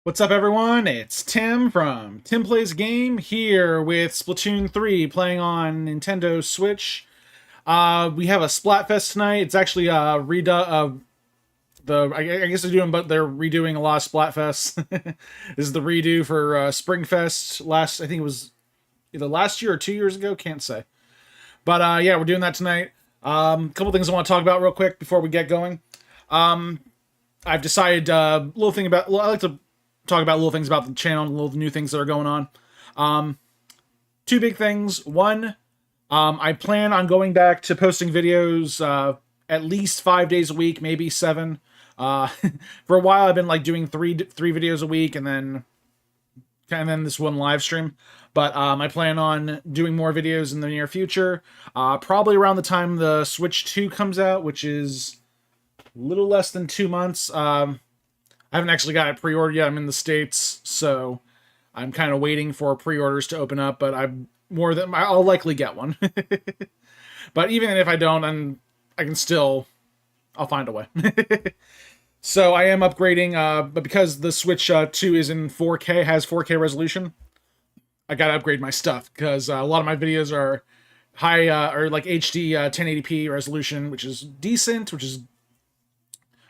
What's up, everyone? It's Tim from TimPlaysAGame here with Splatoon 3 playing on Nintendo Switch. We have a Splatfest tonight. It's actually I guess they're doing, but they're redoing a lot of Splatfests. This is the redo for Springfest. I think it was either last year or 2 years ago. Can't say. But yeah, we're doing that tonight. A couple things I want to talk about real quick before we get going. I've decided I like to talk about little things about the channel and little new things that are going on. Two big things. One, I plan on going back to posting videos at least 5 days a week, maybe 7. For a while, I've been like doing three videos a week, and then this one live stream. But I plan on doing more videos in the near future. Probably around the time the Switch 2 comes out, which is a little less than 2 months. I haven't actually got it pre-ordered yet. I'm in the States, so I'm kind of waiting for pre-orders to open up, but I'll likely get one. But even if I don't, I'll find a way. So I am upgrading, but because the Switch 2 is in 4K, has 4K resolution, I gotta upgrade my stuff, because a lot of my videos are high, or like HD 1080p resolution, which is decent, which is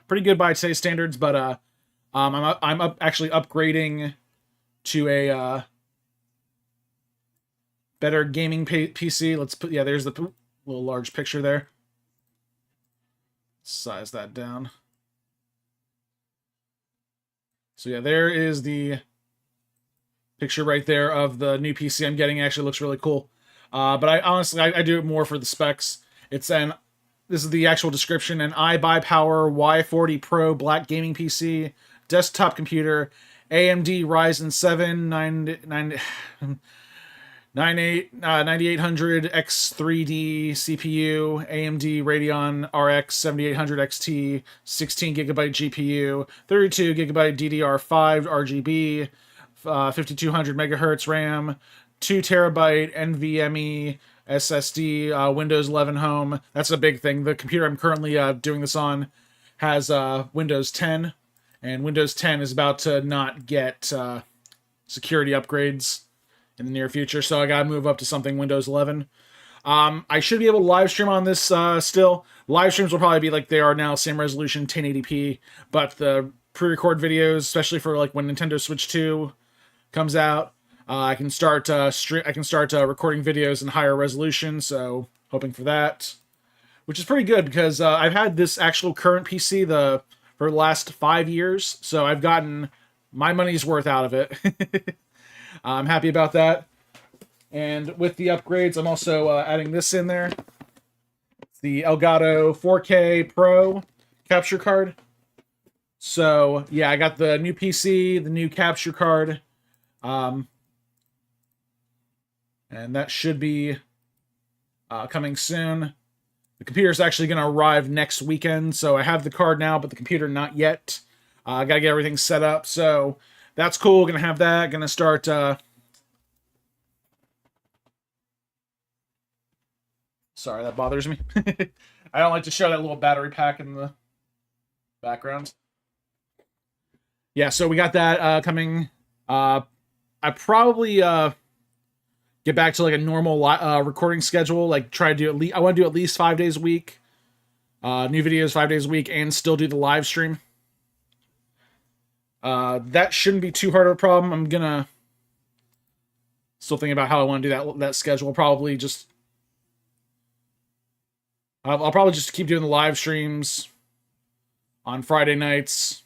pretty good by today's standards, but I'm actually upgrading to a better gaming PC. There's the little large picture there. Size that down. So yeah, there is the picture right there of the new PC I'm getting. It actually looks really cool. But I do it more for the specs. This is the actual description: an iBuyPower Y40 Pro black gaming PC. Desktop computer, AMD Ryzen 7 9800 X3D CPU, AMD Radeon RX 7800 XT, 16GB GPU, 32GB DDR5 RGB, 5200 MHz RAM, 2TB NVMe SSD, Windows 11 Home. That's a big thing. The computer I'm currently doing this on has Windows 10. And Windows 10 is about to not get security upgrades in the near future, so I gotta move up to something Windows 11. I should be able to live stream on this still. Live streams will probably be like they are now, same resolution, 1080p, but the pre-record videos, especially for like when Nintendo Switch 2 comes out, I can start recording videos in higher resolution, so hoping for that. Which is pretty good, because I've had this actual current PC, for the last 5 years, so I've gotten my money's worth out of it. I'm happy about that. And with the upgrades, I'm also adding this in there. It's the Elgato 4K Pro capture card. So, yeah, I got the new PC, the new capture card, and that should be coming soon. The computer's actually going to arrive next weekend, so I have the card now, but the computer not yet. I got to get everything set up, so that's cool. Going to have that. Going to start... Sorry, that bothers me. I don't like to show that little battery pack in the background. Yeah, so we got that coming. I probably... get back to like a normal recording schedule. Like try to do I want to do at least 5 days a week, new videos 5 days a week, and still do the live stream. That shouldn't be too hard of a problem. I'm gonna still thinking about how I want to do that schedule. I'll probably just keep doing the live streams on Friday nights,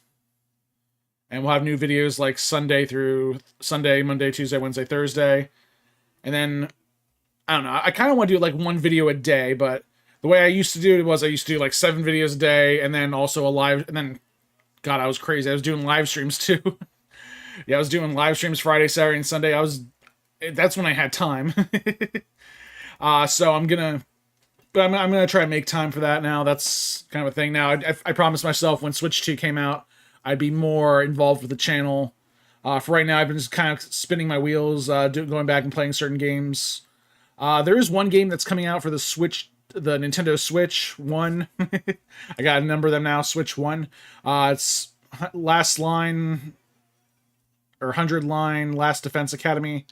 and we'll have new videos like Sunday, Monday, Tuesday, Wednesday, Thursday. And then, I don't know, I kind of want to do like one video a day, but the way I used to do it was I used to do like 7 videos a day, and then also God, I was crazy. I was doing live streams too. Yeah, I was doing live streams Friday, Saturday, and Sunday. That's when I had time. So I'm gonna try to make time for that now. That's kind of a thing now. I promised myself when Switch 2 came out, I'd be more involved with the channel. For right now, I've been just kind of spinning my wheels, going back and playing certain games. There is one game that's coming out for the Nintendo Switch 1. I gotta number them now, Switch 1. It's Last Line 100 line Last Defense Academy.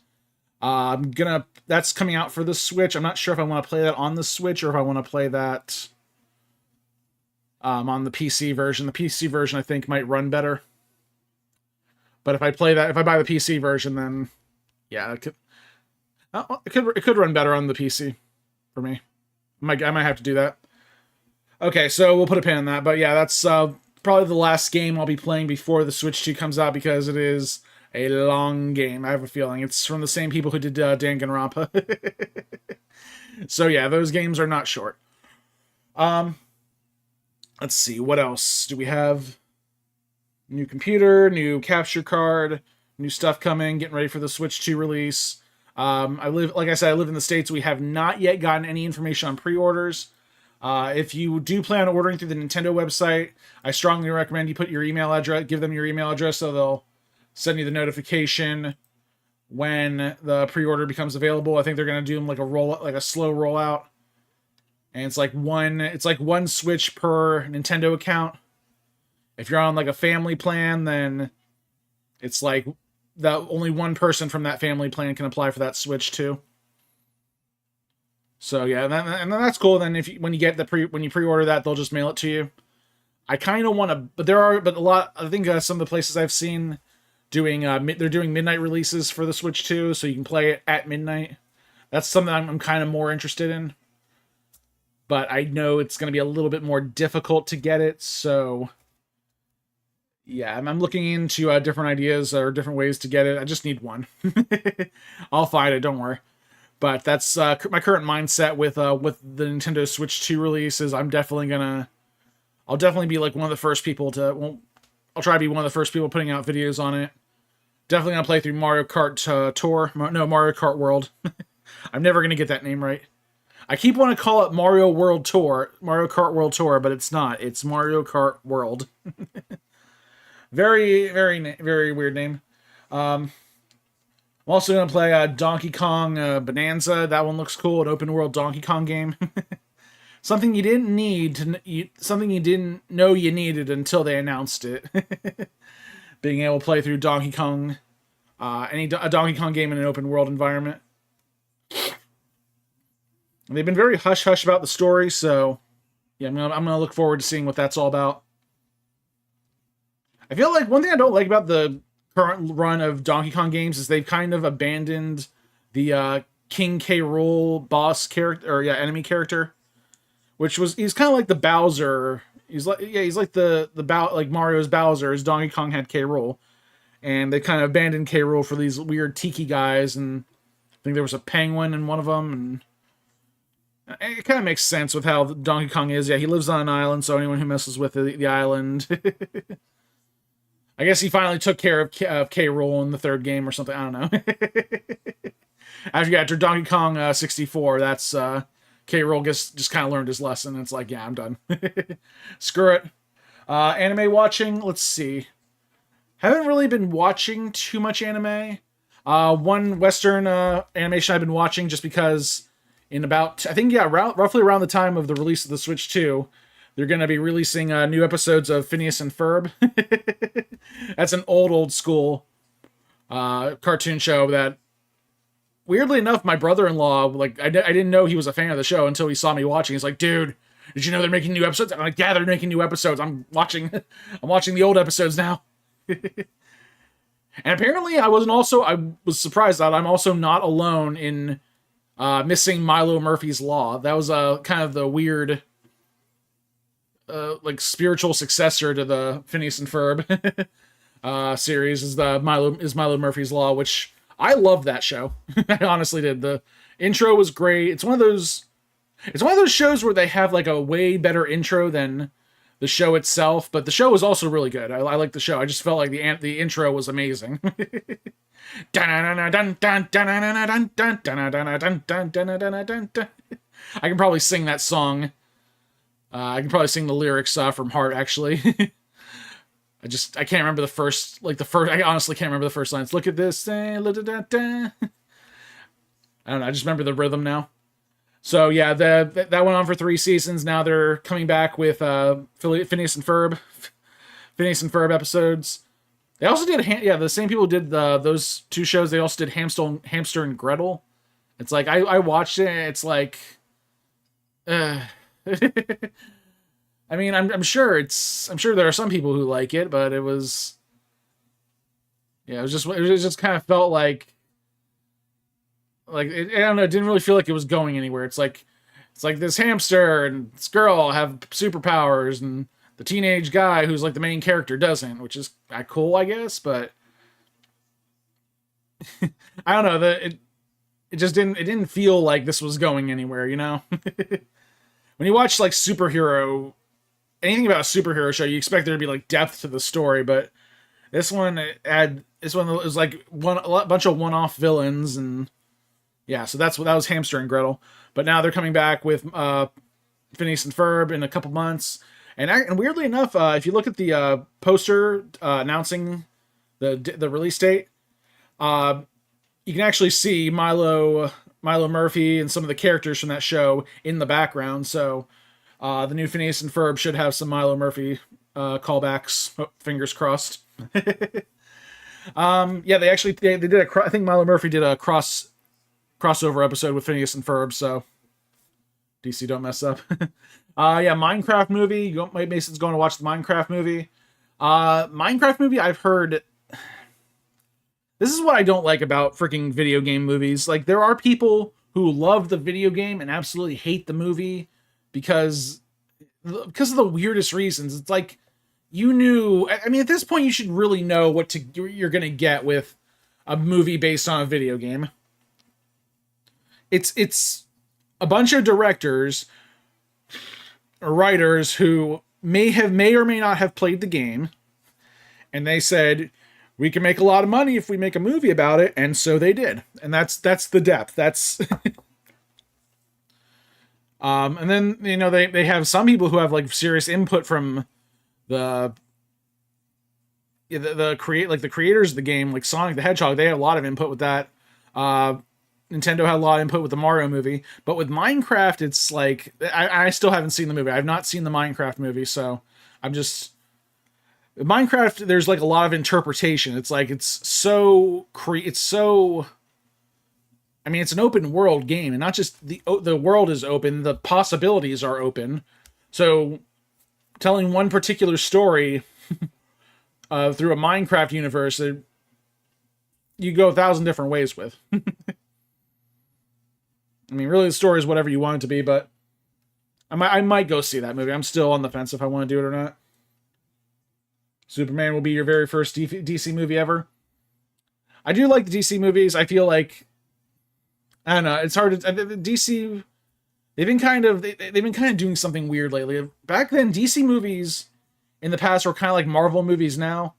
That's coming out for the Switch. I'm not sure if I want to play that on the Switch or if I want to play that on the PC version. The PC version I think might run better. But if I buy the PC version, then yeah, it could run better on the PC for me. I might have to do that. Okay, so we'll put a pin in that. But yeah, that's probably the last game I'll be playing before the Switch 2 comes out because it is a long game. I have a feeling it's from the same people who did Danganronpa. So yeah, those games are not short. Let's see, what else do we have? New computer, new capture card, new stuff coming, getting ready for the Switch 2 release. Like I said, I live in the States. We have not yet gotten any information on pre-orders. If you do plan on ordering through the Nintendo website, I strongly recommend you put your email address, give them your email address so they'll send you the notification when the pre-order becomes available. I think they're going to do them like a slow rollout. And it's like one Switch per Nintendo account. If you're on like a family plan, then it's like that only one person from that family plan can apply for that Switch too. So yeah, and then that's cool. Then when you pre-order that, they'll just mail it to you. I kind of want to, but a lot. I think some of the places I've seen they're doing midnight releases for the Switch 2, so you can play it at midnight. That's something I'm kind of more interested in. But I know it's going to be a little bit more difficult to get it, so yeah, I'm looking into different ideas or different ways to get it. I just need one. I'll find it, don't worry. But that's my current mindset with the Nintendo Switch 2 release is I'll definitely be like one of the first people I'll try to be one of the first people putting out videos on it. Definitely gonna play through Mario Kart Tour. No, Mario Kart World. I'm never gonna get that name right. I keep wanting to call it Mario Kart World Tour, but it's not. It's Mario Kart World. Very, very, very weird name. I'm also going to play Donkey Kong Bonanza. That one looks cool. An open world Donkey Kong game. Something you didn't something you didn't know you needed until they announced it. Being able to play through Donkey Kong, a Donkey Kong game in an open world environment. And they've been very hush-hush about the story, so yeah, I'm gonna look forward to seeing what that's all about. I feel like one thing I don't like about the current run of Donkey Kong games is they've kind of abandoned the King K. Rool boss character, or yeah, enemy character, he's kind of like the Bowser. He's like like Mario's Bowser. As Donkey Kong had K. Rool, and they kind of abandoned K. Rool for these weird tiki guys, and I think there was a penguin in one of them, and it kind of makes sense with how Donkey Kong is. Yeah, he lives on an island, so anyone who messes with the island. I guess he finally took care of K. Rool in the third game or something. I don't know. After Donkey Kong 64, that's K. Rool just kind of learned his lesson. And it's like, yeah, I'm done. Screw it. Anime watching. Let's see. Haven't really been watching too much anime. One Western animation I've been watching just because roughly around the time of the release of the Switch 2, they're going to be releasing new episodes of Phineas and Ferb. That's an old school cartoon show that, weirdly enough, my brother-in-law, I didn't know he was a fan of the show until he saw me watching. He's like, dude, did you know they're making new episodes? I'm like, yeah, they're making new episodes. I'm watching the old episodes now. And apparently I was surprised that I'm also not alone in missing Milo Murphy's Law. That was kind of the weird spiritual successor to the Phineas and Ferb series is Milo Murphy's Law, which I loved that show. I honestly did. The intro was great. It's one of those shows where they have like a way better intro than the show itself, but the show was also really good. I like the show. I just felt like the intro was amazing. I can probably sing that song. I can probably sing the lyrics from heart, actually. I can't remember I honestly can't remember the first lines. Look at this. I don't know, I just remember the rhythm now. So yeah, that went on for 3 seasons. Now they're coming back with Phineas and Ferb episodes. They also did, the same people who did those two shows. They also did Hamster and Gretel. It's like I watched it. And it's like, uh, I mean, I'm sure there are some people who like it, but it was, yeah, it was just kind of felt I don't know. It didn't really feel like it was going anywhere. It's like this hamster and this girl have superpowers, and the teenage guy who's like the main character doesn't, which is cool, I guess. But I don't know. It just didn't feel like this was going anywhere. You know, when you watch like superhero, anything about a superhero show, you expect there to be like depth to the story, but this one was like a bunch of one-off villains, and yeah, so that was Hamster and Gretel. But now they're coming back with Phineas and Ferb in a couple months. And weirdly enough, if you look at the poster announcing the release date, you can actually see Milo Murphy and some of the characters from that show in the background. So the new Phineas and Ferb should have some Milo Murphy callbacks. Oh, fingers crossed. Yeah, they did I think Milo Murphy did a crossover episode with Phineas and Ferb, so DC don't mess up. Yeah, Minecraft movie. Mason's going to watch the Minecraft movie. Minecraft movie, I've heard. This is what I don't like about freaking video game movies. Like, there are people who love the video game and absolutely hate the movie because of the weirdest reasons. It's like, you knew. I mean, at this point, you should really know what you're gonna get with a movie based on a video game. It's a bunch of directors or writers who may or may not have played the game, and they said, we can make a lot of money if we make a movie about it, and so they did. And that's the depth. That's and then, you know, they have some people who have like serious input from the creators of the game, like Sonic the Hedgehog. They had a lot of input with that. Nintendo had a lot of input with the Mario movie, but with Minecraft, it's like I still haven't seen the movie. I've not seen the Minecraft movie, so I'm just Minecraft. There's like a lot of interpretation. It's like it's so. I mean, it's an open world game, and not just the world is open. The possibilities are open. So, telling one particular story through a Minecraft universe, you go 1,000 different ways with. I mean, really, the story is whatever you want it to be, but I might go see that movie. I'm still on the fence if I want to do it or not. Superman will be your very first DC movie ever. I do like the DC movies. I feel like, I don't know, it's hard to DC. They've been kind of doing something weird lately. Back then, DC movies in the past were kind of like Marvel movies now.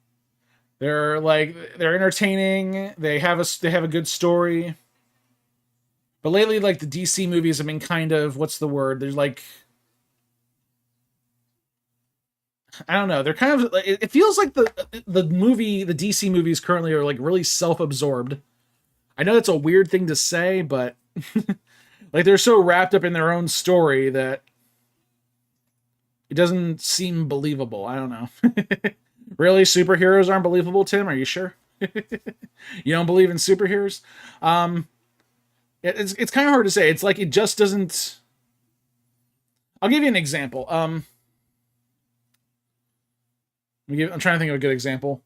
They're entertaining. They have a good story. But lately, like, the DC movies have been kind of, what's the word? There's like, I don't know. They're kind of, it feels like the DC movies currently are like really self-absorbed. I know that's a weird thing to say, but like, they're so wrapped up in their own story that it doesn't seem believable. I don't know. Really? Superheroes aren't believable, Tim? Are you sure? You don't believe in superheroes? It's kind of hard to say. It's like it just doesn't. I'll give you an example. I'm trying to think of a good example.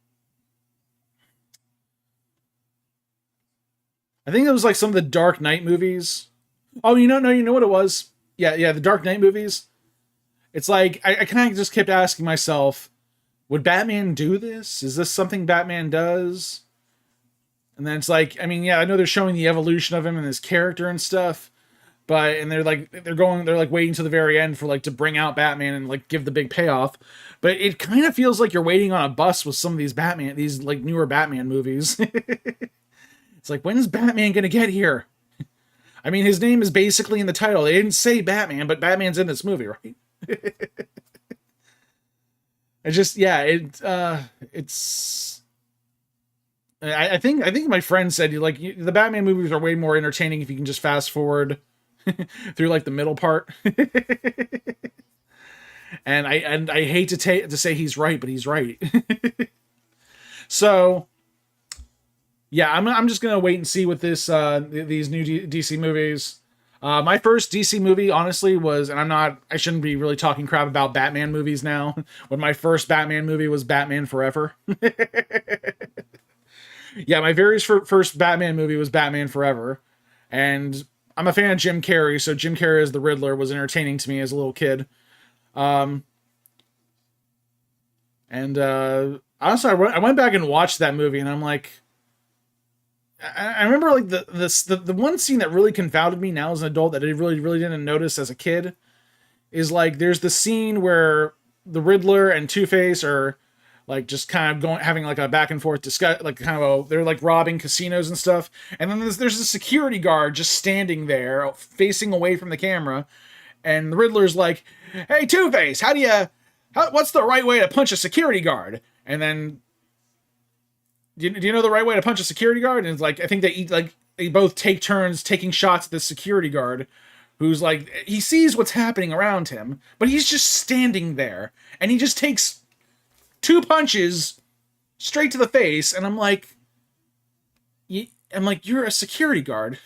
I think it was like some of the Dark Knight movies. Oh, you know what it was? Yeah, the Dark Knight movies. It's like I kind of just kept asking myself, would Batman do this? Is this something Batman does? And then it's like, I mean, yeah, I know they're showing the evolution of him and his character and stuff, but they're waiting to the very end for like to bring out Batman and like give the big payoff. But it kind of feels like you're waiting on a bus with some of these like newer Batman movies. It's like, when's Batman gonna get here? I mean, his name is basically in the title. They didn't say Batman, but Batman's in this movie, right? It's just, yeah, it's. I think my friend said the Batman movies are way more entertaining if you can just fast forward through like the middle part. And I hate to say he's right, but he's right. So yeah, I'm just gonna wait and see what these new DC movies. My first DC movie, honestly, was, and I shouldn't be really talking crap about Batman movies now. When my first Batman movie was Batman Forever. Yeah, my very first Batman movie was Batman Forever, and I'm a fan of Jim Carrey, so Jim Carrey as the Riddler was entertaining to me as a little kid. And honestly, I went back and watched that movie, and I'm like, I remember like the one scene that really confounded me now as an adult that I really didn't notice as a kid is like there's the scene where the Riddler and Two-Face are like just kind of having like a back and forth discuss, like kind of they're like robbing casinos and stuff, and then there's a security guard just standing there facing away from the camera, and the Riddler's like, "Hey, Two-Face, what's the right way to punch a security guard?" And then, do you know the right way to punch a security guard? And it's like, I think they both take turns taking shots at the security guard, who's like, he sees what's happening around him, but he's just standing there, and he just takes 2 punches straight to the face, and I'm like, you're a security guard.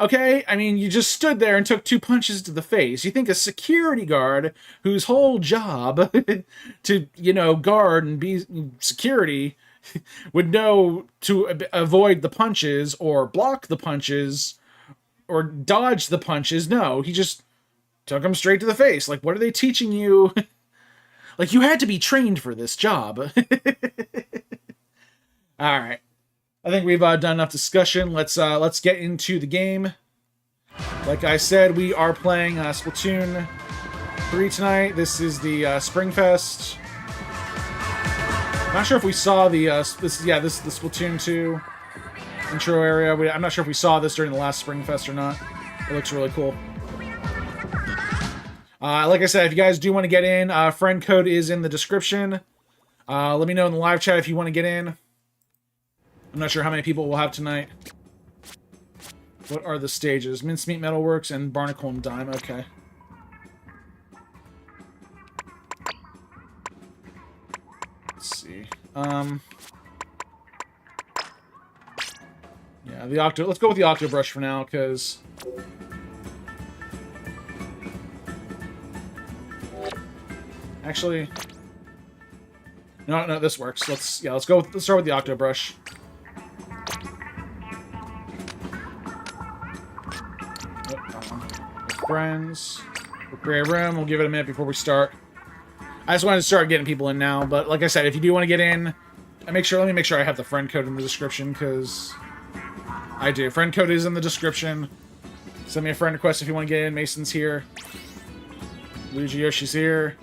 Okay? I mean, you just stood there and took 2 punches to the face. You think a security guard whose whole job to, guard and be security would know to avoid the punches or block the punches or dodge the punches. No, he just took them straight to the face. Like, what are they teaching you? Like, you had to be trained for this job. All right. I think we've done enough discussion. Let's get into the game. Like I said, we are playing Splatoon 3 tonight. This is the Springfest. Not sure if we saw the the Splatoon 2 intro area. I'm not sure if we saw this during the last Springfest or not. It looks really cool. Like I said, if you guys do want to get in, friend code is in the description. Let me know in the live chat if you want to get in. I'm not sure how many people we'll have tonight. What are the stages? Mincemeat Metalworks and Barnacle and Dime. Okay. Let's see. Yeah, let's go with the Octo Brush for now, because actually, no, this works. Let's start with the Octo Brush. Friends. We'll create a room. We'll give it a minute before we start. I just wanted to start getting people in now, but like I said, if you do want to get in, let me make sure I have the friend code in the description, because I do. Friend code is in the description. Send me a friend request if you want to get in. Mason's here. Luigi Yoshi's here.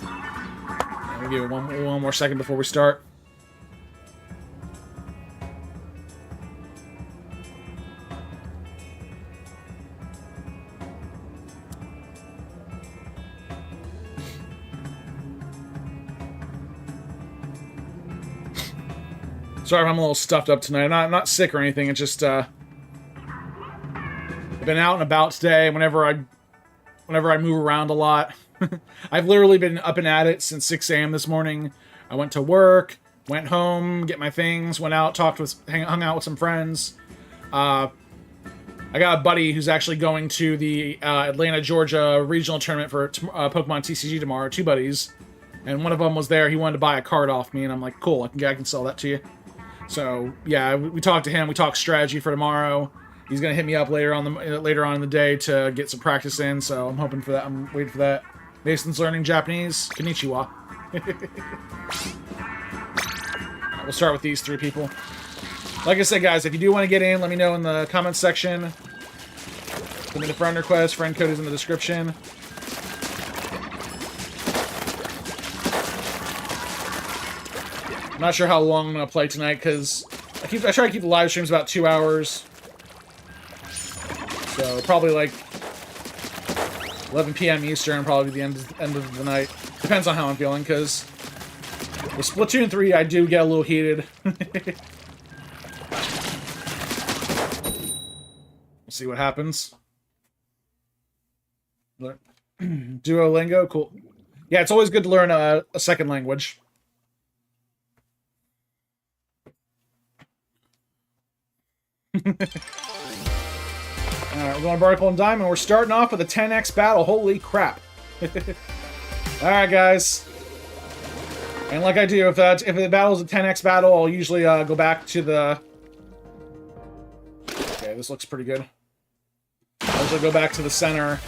Let me give it one more second before we start. Sorry if I'm a little stuffed up tonight. I'm not sick or anything. It's just, I've been out and about today. Whenever I move around a lot. I've literally been up and at it since 6 a.m. this morning. I went to work, went home, get my things, went out, hung out with some friends. I got a buddy who's actually going to the Atlanta, Georgia regional tournament for Pokemon TCG tomorrow. 2 buddies. And one of them was there. He wanted to buy a card off me, and I'm like, cool, I can sell that to you. So, yeah, we talked to him. We talked strategy for tomorrow. He's going to hit me up later on in the day to get some practice in, so I'm hoping for that. I'm waiting for that. Mason's learning Japanese. Konnichiwa. Right, we'll start with these 3 people. Like I said, guys, if you do want to get in, let me know in the comments section. Send me the friend request. Friend code is in the description. I'm not sure how long I'm going to play tonight, because I try to keep the live streams about 2 hours. So, probably like 11 p.m. Eastern, probably the end of the night. Depends on how I'm feeling, because with Splatoon 3, I do get a little heated. We'll see what happens. Duolingo, cool. Yeah, it's always good to learn a second language. Alright, we're going Barnacle and Diamond. We're starting off with a 10x battle. Holy crap. Alright, guys. And like I do, if the battle is a 10x battle, I'll usually go back to the... Okay, this looks pretty good. I'll usually go back to the center,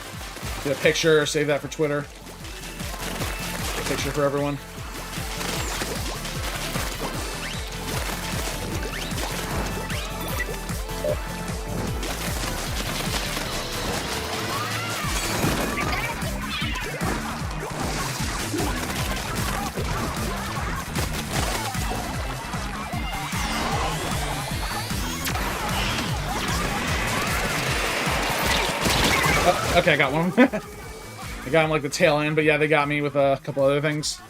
get a picture, save that for Twitter. A picture for everyone. Okay, I got one. I got him like the tail end, but yeah, they got me with a couple other things.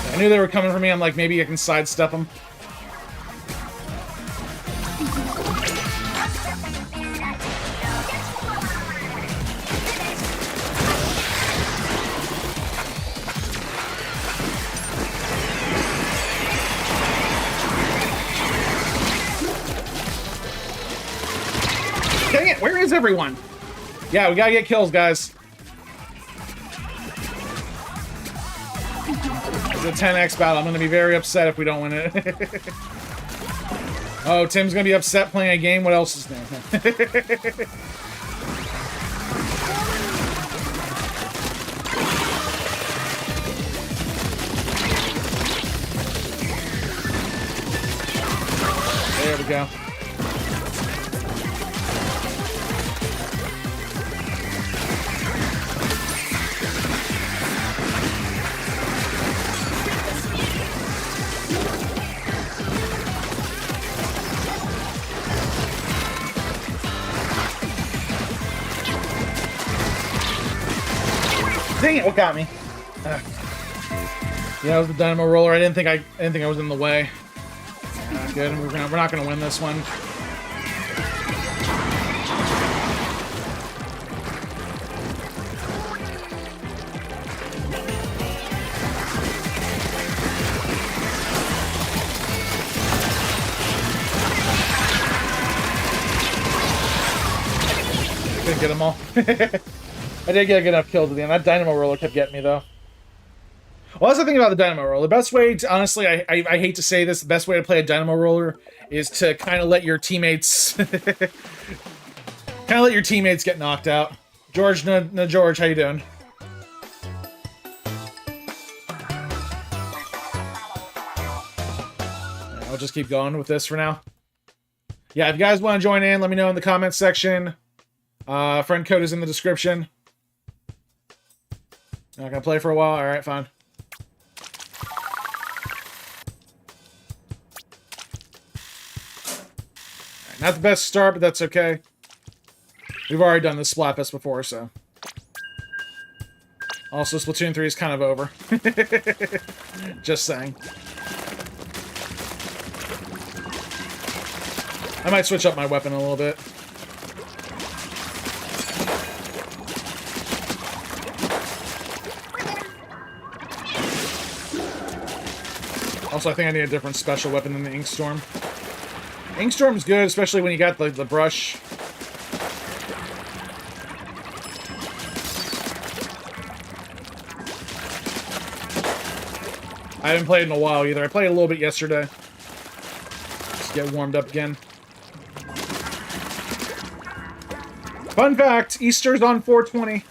I knew they were coming for me. I'm like, maybe I can sidestep them. Dang it, where is everyone? Yeah, we gotta get kills, guys. It's a 10x battle. I'm gonna be very upset if we don't win it. Oh, Tim's gonna be upset playing a game. What else is new? There we go. Dang it! What got me? Yeah, it was the dynamo roller. I didn't think I was in the way. Good. We're not gonna win this one. Couldn't get them all. I did get enough kills at the end. That dynamo roller kept getting me, though. Well, that's the thing about the dynamo roller. The best way to, honestly, I hate to say this, the best way to play a dynamo roller is to kind of let your teammates... kind of let your teammates get knocked out. George, no, George, how you doing? I'll just keep going with this for now. Yeah, if you guys want to join in, let me know in the comments section. Friend code is in the description. Not gonna play for a while? Alright, fine. Right, not the best start, but that's okay. We've already done this Splatfest before, so. Also, Splatoon 3 is kind of over. Just saying. I might switch up my weapon a little bit. Also, I think I need a different special weapon than the Inkstorm. Inkstorm's good, especially when you got the brush. I haven't played in a while either. I played a little bit yesterday. Just get warmed up again. Fun fact, Easter's on 420.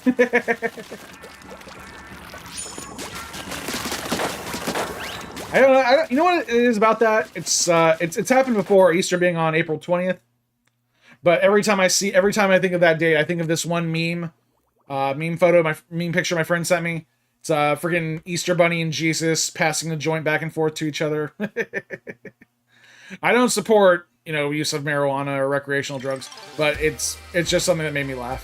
I don't, you know what it is about that? It's happened before, Easter being on April 20th. But every time I think of that date, I think of this one meme photo, my meme picture my friend sent me. It's freaking Easter Bunny and Jesus passing the joint back and forth to each other. I don't support, use of marijuana or recreational drugs, but it's just something that made me laugh.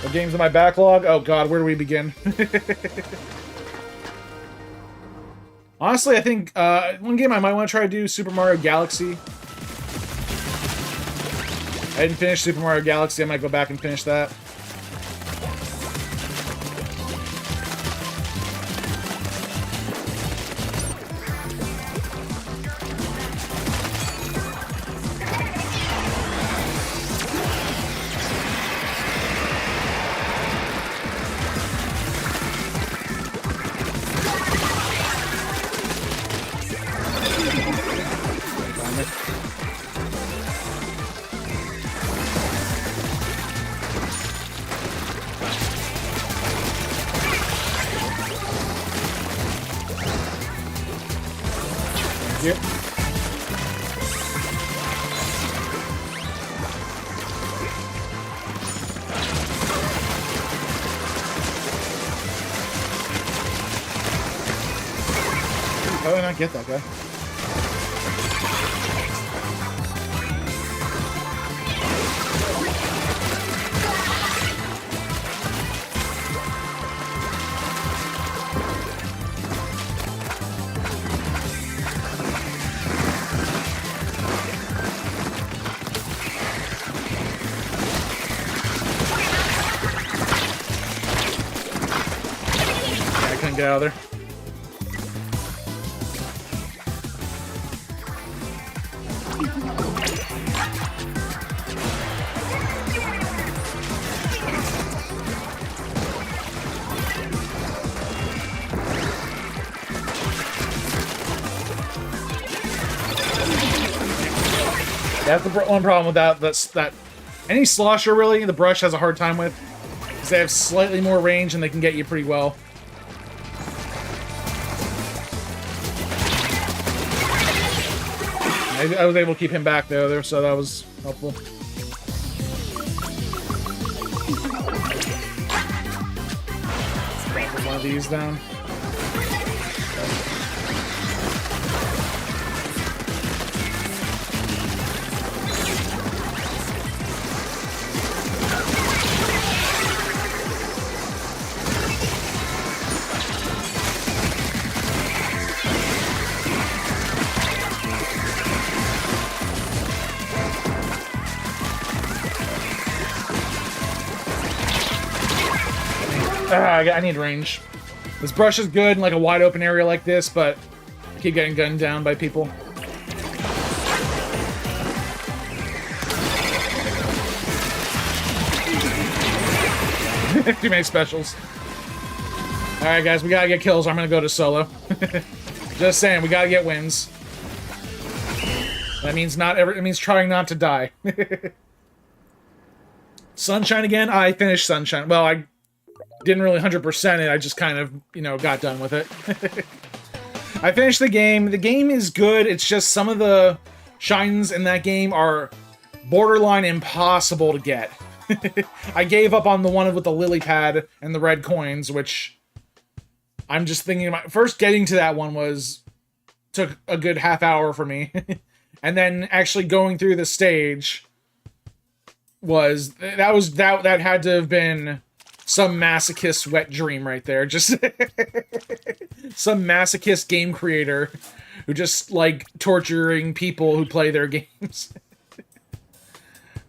What games in my backlog? Oh god, where do we begin? Honestly, I think one game I might want to try to do Super Mario Galaxy. I didn't finish Super Mario Galaxy. I might go back and finish that. Yep. How did I not get that guy? Get out of there. That's the one problem with that any slosher really the brush has a hard time with, because they have slightly more range and they can get you pretty well. I was able to keep him back there, so that was helpful. Put one of these down. I need range. This brush is good in like a wide open area like this, but I keep getting gunned down by people. Too many specials. Alright guys, we gotta get kills. I'm gonna go to solo. Just saying, we gotta get wins. That means it means trying not to die. Sunshine again? I finished Sunshine. Well, I didn't really 100% it, I just kind of, got done with it. I finished the game. The game is good, it's just some of the shines in that game are borderline impossible to get. I gave up on the one with the lily pad and the red coins, which I'm just thinking about. First getting to that one took a good half hour for me. And then actually going through the stage that had to have been some masochist wet dream right there. Just some masochist game creator who just like torturing people who play their games.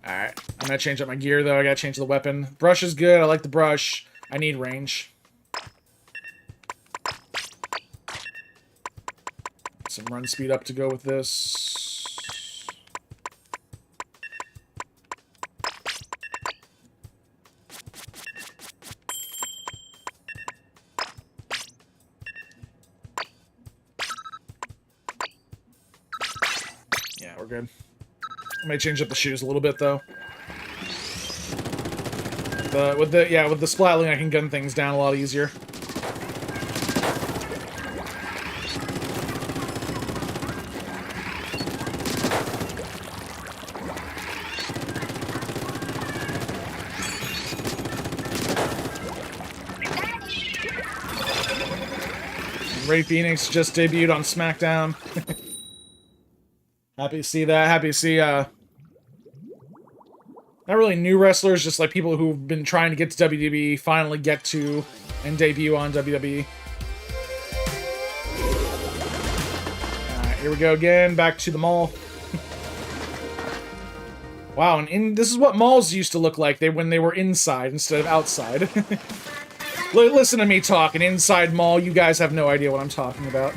Alright, I'm gonna change up my gear though. I gotta change the weapon. Brush is good, I like the brush. I need range. Some run speed up to go with this. We're good. I may change up the shoes a little bit though. With the Splatling I can gun things down a lot easier. Ray Phoenix just debuted on SmackDown. Happy to see that. Happy to see, not really new wrestlers, just like people who've been trying to get to WWE finally get to and debut on WWE. Alright, here we go again. Back to the mall. Wow, and this is what malls used to look like when they were inside instead of outside. Listen to me talk, an inside mall, you guys have no idea what I'm talking about.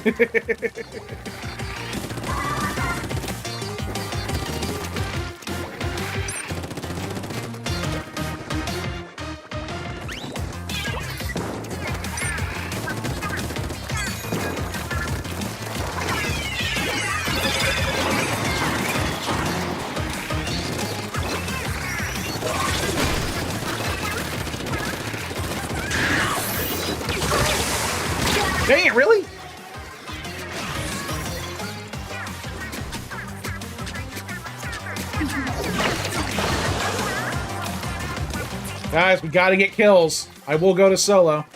Dang it, really? Guys, we gotta get kills. I will go to solo.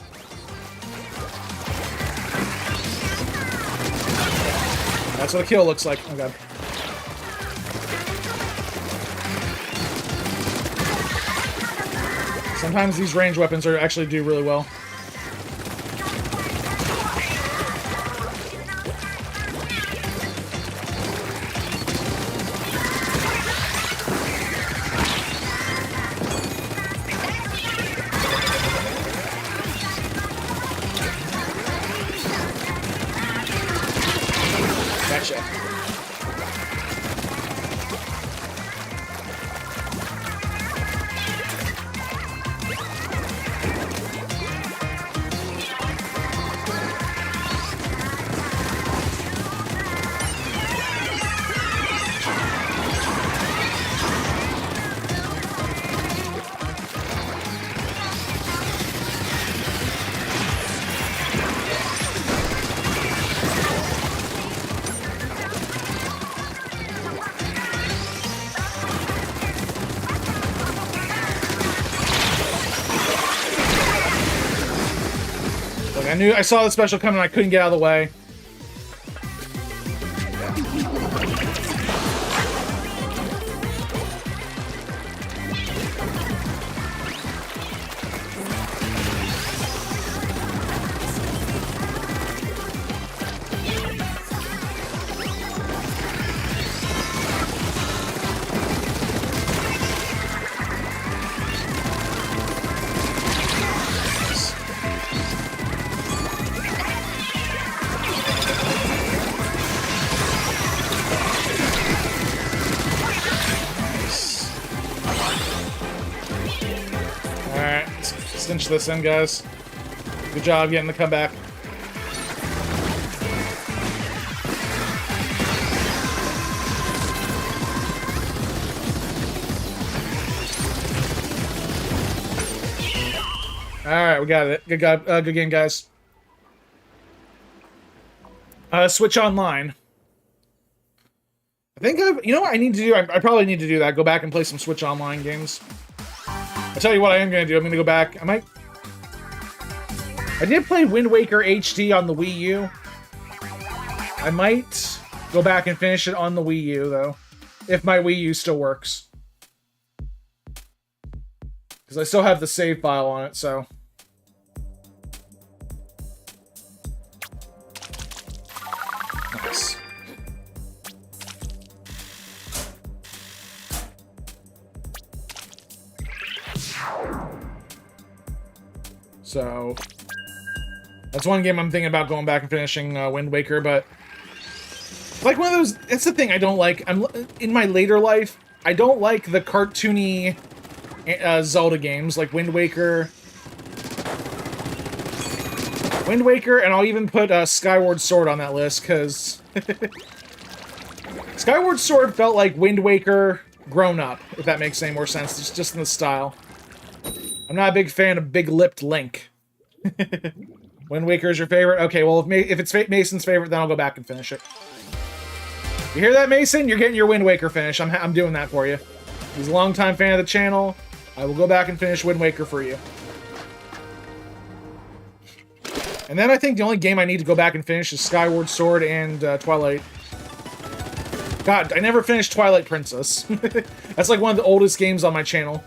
That's what a kill looks like. Oh god. Sometimes these range weapons actually do really well. I saw the special coming and I couldn't get out of the way. Cinch this in, guys. Good job getting the comeback. Alright, we got it. Good game, guys. Switch online. I think you know what I need to do? I probably need to do that. Go back and play some Switch Online games. I'll tell you what I am going to do. I'm going to go back. I did play Wind Waker HD on the Wii U. I might go back and finish it on the Wii U, though. If my Wii U still works. Because I still have the save file on it, so... Nice. So, that's one game I'm thinking about going back and finishing Wind Waker, but like one of those, it's the thing I don't like. In my later life, I don't like the cartoony Zelda games like Wind Waker, and I'll even put Skyward Sword on that list, because Skyward Sword felt like Wind Waker grown up, if that makes any more sense. It's just in the style. I'm not a big fan of big-lipped Link. Wind Waker is your favorite? Okay, well, if it's Mason's favorite, then I'll go back and finish it. You hear that, Mason? You're getting your Wind Waker finish. I'm doing that for you. He's a longtime fan of the channel. I will go back and finish Wind Waker for you. And then I think the only game I need to go back and finish is Skyward Sword and Twilight. God, I never finished Twilight Princess. That's like one of the oldest games on my channel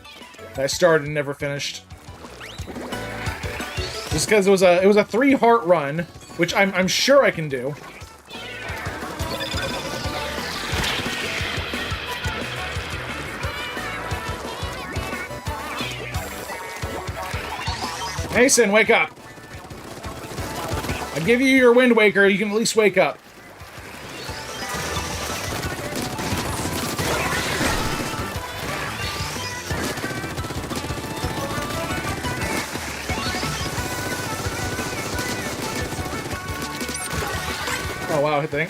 that I started and never finished. Just because it was a 3-heart run, which I'm sure I can do. Mason, wake up! I give you your Wind Waker, you can at least wake up. Oh wow, I think.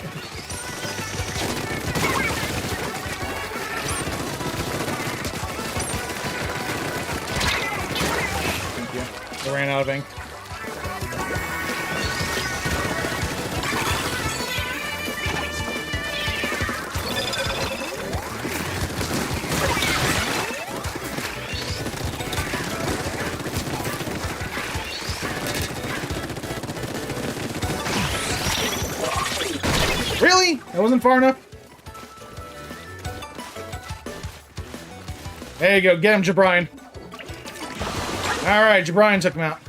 Thank you. I ran out of ink. Really? That wasn't far enough? There you go. Get him, Jabrian. Alright, Jabrian took him out.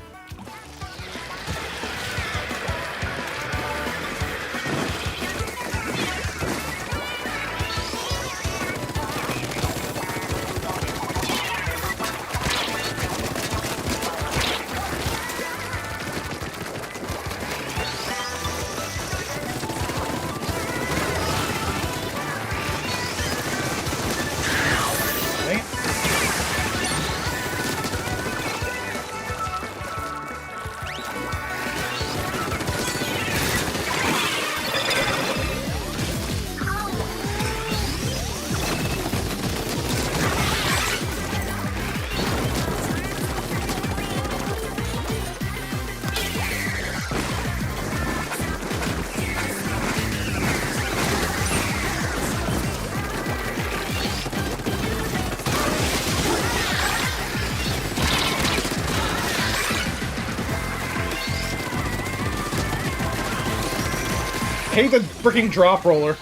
I hate the freaking drop roller.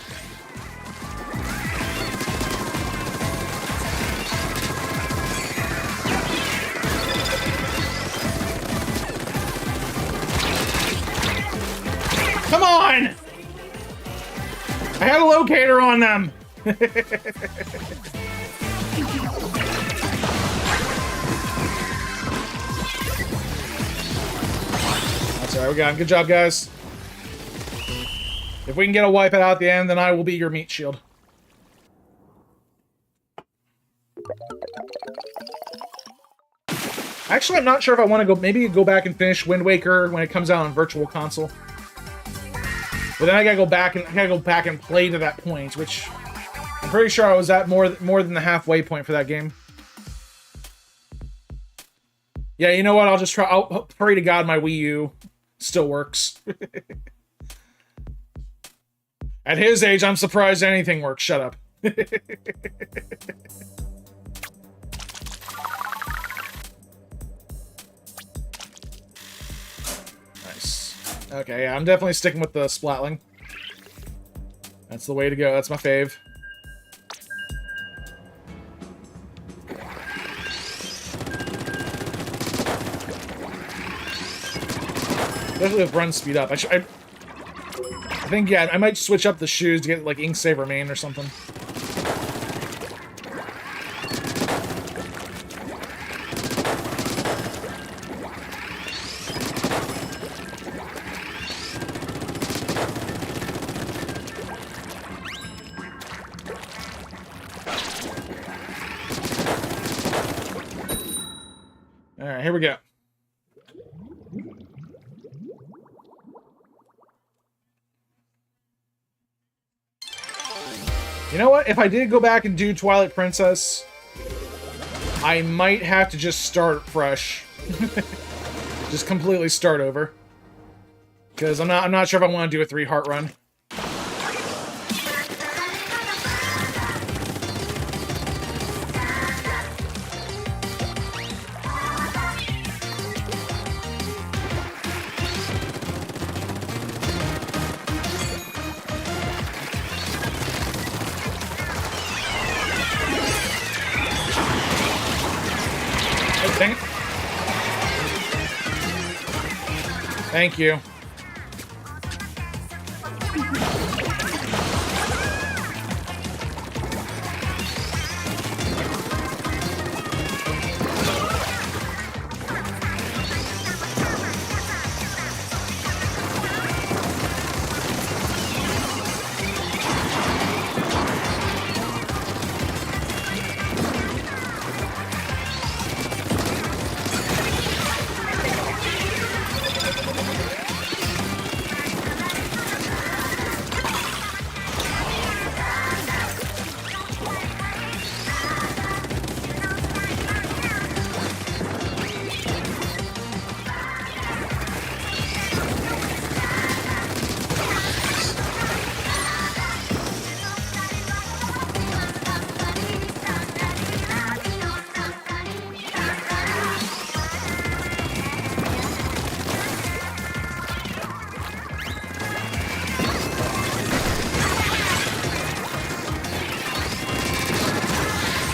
Come on! I had a locator on them! That's alright, we got him. Good job, guys. If we can get a wipe out at the end, then I will be your meat shield. Actually, I'm not sure if I want to go... Maybe go back and finish Wind Waker when it comes out on Virtual Console. But then I gotta go back and play to that point, which I'm pretty sure I was at more than the halfway point for that game. Yeah, you know what? I'll just try. I'll pray to God my Wii U still works. At his age, I'm surprised anything works. Shut up. Nice. Okay, yeah, I'm definitely sticking with the Splatling. That's the way to go. That's my fave. Especially with run speed up. I think, yeah, I might switch up the shoes to get, like, Ink Saver Main or something. Alright, here we go. You know what? If I did go back and do Twilight Princess, I might have to just start fresh. Just completely start over. Because I'm not sure if I want to do a 3-heart run. Thank you.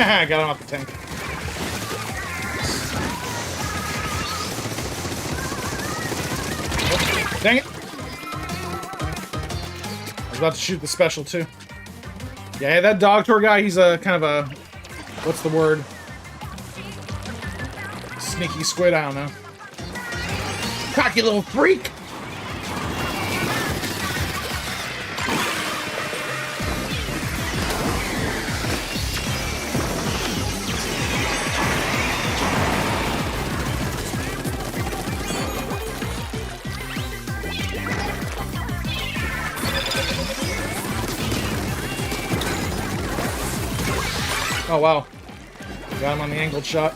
I got him off the tank. Oh, dang it! I was about to shoot the special too. Yeah, that dog tour guy, he's a kind of a... what's the word? Sneaky squid, I don't know. Cocky little freak! Oh, wow. Got him on the angled shot.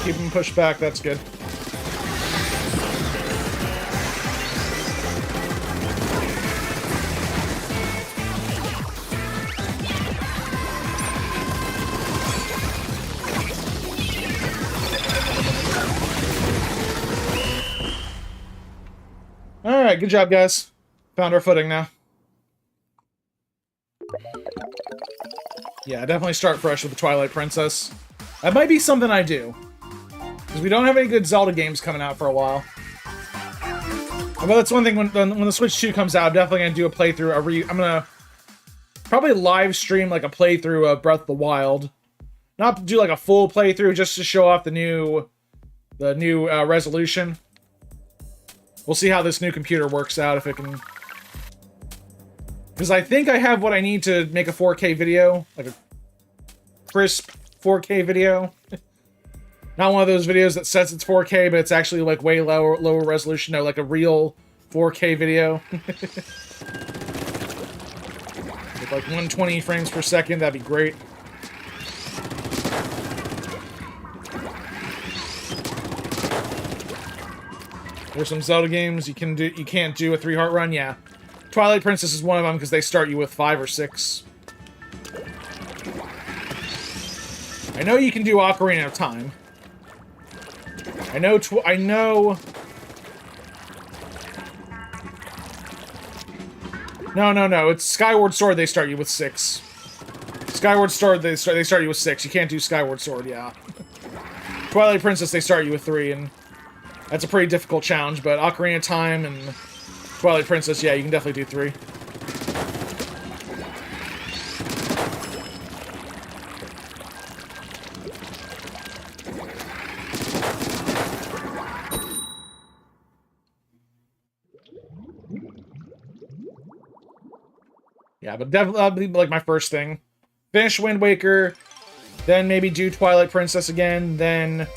Keep him pushed back, that's good. Alright, good job, guys. Found our footing now. Yeah, definitely start fresh with the Twilight Princess. That might be something I do. Because we don't have any good Zelda games coming out for a while. But that's one thing, when the Switch 2 comes out, I'm definitely going to do a playthrough. I'm going to probably live stream like a playthrough of Breath of the Wild. Not do like a full playthrough, just to show off the new resolution. We'll see how this new computer works out, if it can... Because I think I have what I need to make a 4K video. Like a crisp 4K video. Not one of those videos that says it's 4K, but it's actually like way lower resolution. No, like a real 4K video. With like 120 frames per second, that'd be great. There's some Zelda games you can't do a 3-heart run, yeah. Twilight Princess is one of them because they start you with 5 or 6. I know you can do Ocarina of Time. I know. No. It's Skyward Sword. They start you with 6. Skyward Sword. They start you with 6. You can't do Skyward Sword. Yeah. Twilight Princess. They start you with 3, and that's a pretty difficult challenge. But Ocarina of Time and Twilight Princess. Yeah, you can definitely do 3. Yeah, but definitely that'll be like my first thing. Finish Wind Waker, then maybe do Twilight Princess again, then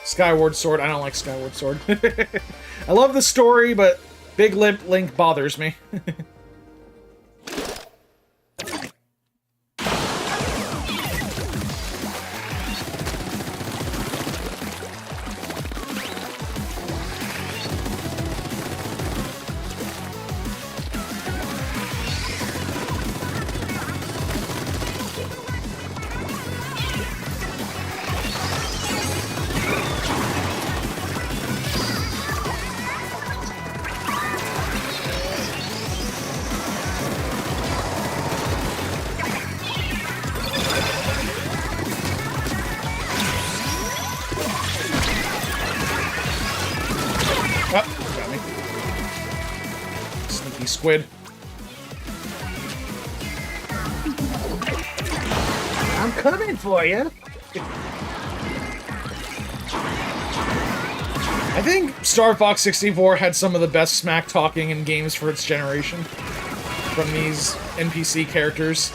Skyward Sword. I don't like Skyward Sword. I love the story, but Big Lip Link bothers me. Oh, got me. Sneaky squid. I'm coming for you. I think Star Fox 64 had some of the best smack talking in games for its generation from these NPC characters.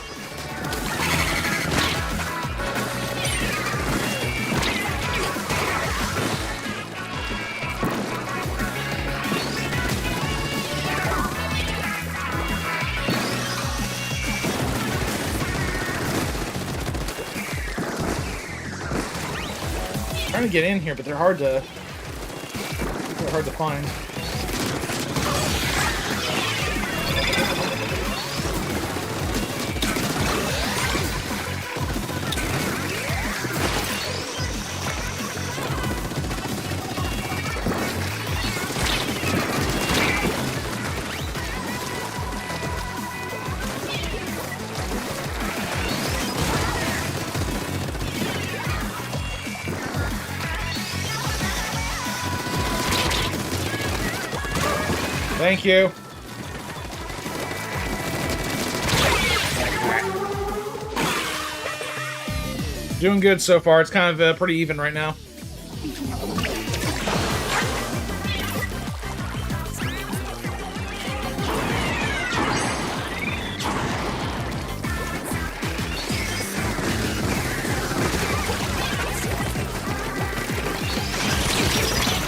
Trying to get in here, but they're hard to find. Thank you. Doing good so far. It's kind of pretty even right now.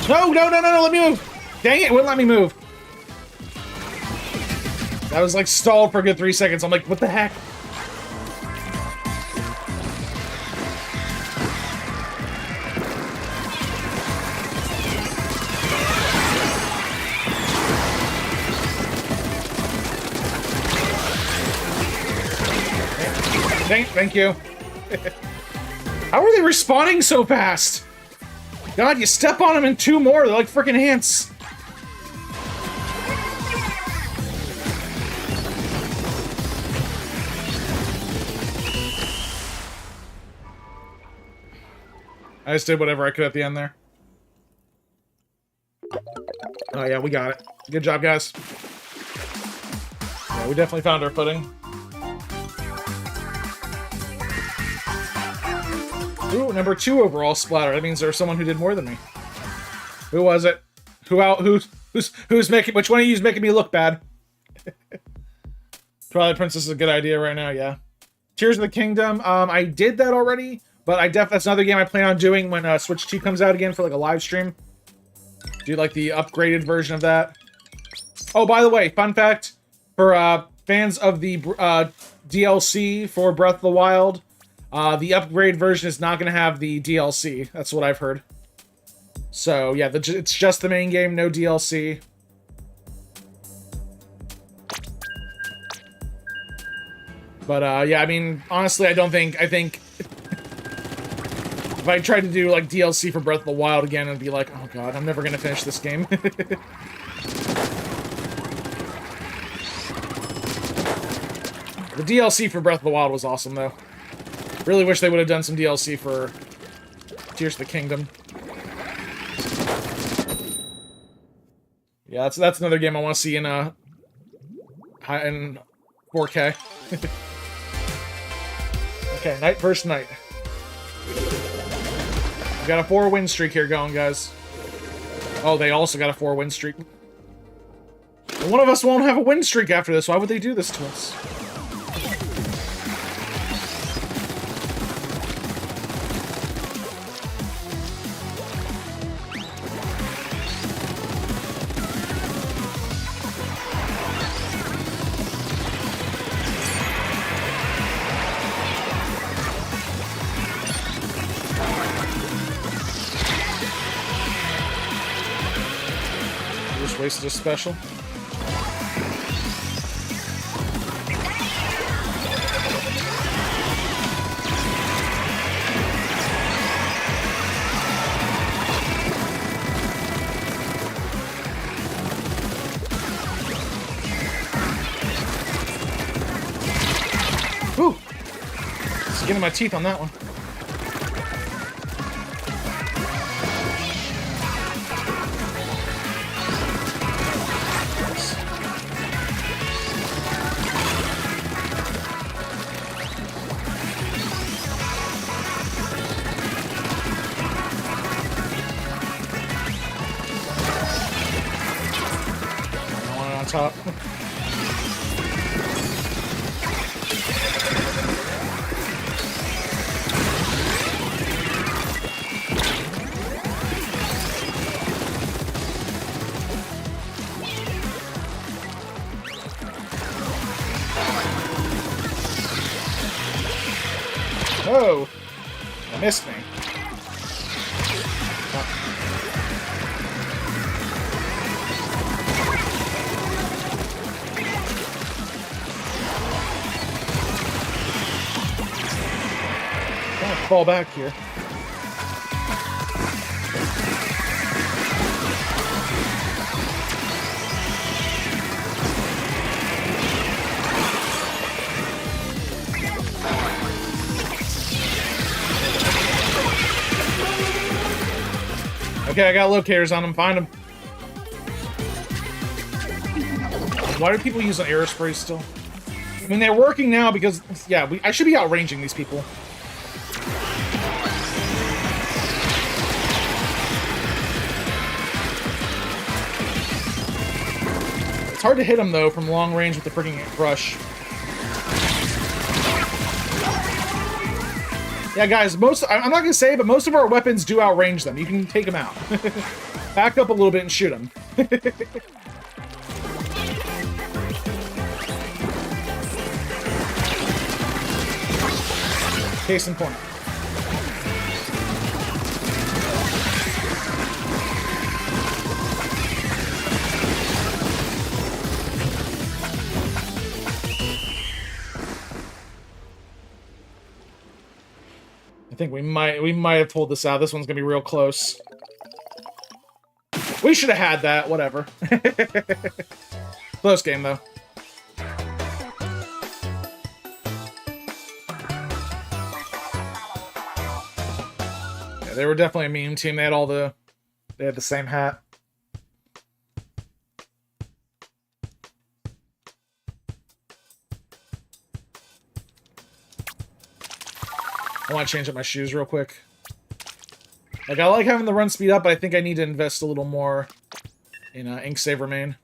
No, no, no, no, no, let me move. Dang it, it wouldn't let me move. I was like stalled for a good 3 seconds. I'm like, what the heck? Thank you. How are they respawning so fast? God, you step on them and two more. They're like freaking ants. I just did whatever I could at the end there. Oh yeah, we got it. Good job, guys. Yeah, we definitely found our footing. Ooh, number 2 overall splatter. That means there's someone who did more than me. Who was it? Who's making? Which one of you is making me look bad? Twilight Princess is a good idea right now. Yeah. Tears of the Kingdom. I did that already, but that's another game I plan on doing when Switch 2 comes out again for like a live stream. Do like the upgraded version of that. Oh, by the way, fun fact for fans of the DLC for Breath of the Wild. The upgrade version is not going to have the DLC. That's what I've heard. So, yeah, it's just the main game, no DLC. But, yeah, I mean, honestly, I think if I tried to do, like, DLC for Breath of the Wild again, I'd be like, oh god, I'm never going to finish this game. The DLC for Breath of the Wild was awesome, though. Really wish they would have done some DLC for Tears of the Kingdom. Yeah, that's another game I want to see in 4K. Okay, night versus night. We got a 4-win streak here going, guys. Oh, they also got a 4-win streak. One of us won't have a win streak after this. Why would they do this to us? Wasted a special. Whew! Skin of my teeth on that one. top. Oh! I missed me. I'll fall back here. Okay, I got locators on them. Find them. Why do people use an air spray still? I mean, they're working now because, yeah, I should be outranging these people. It's hard to hit them, though, from long range with the freaking brush. Yeah, guys, I'm not going to say, but most of our weapons do outrange them. You can take them out. Back up a little bit and shoot them. Case in point. I think we might have pulled this out. This one's gonna be real close. We should have had that. Whatever. Close game though. Yeah, they were definitely a meme team. They had the same hat. I want to change up my shoes real quick. Like, I like having the run speed up, but I think I need to invest a little more in Ink Saver main.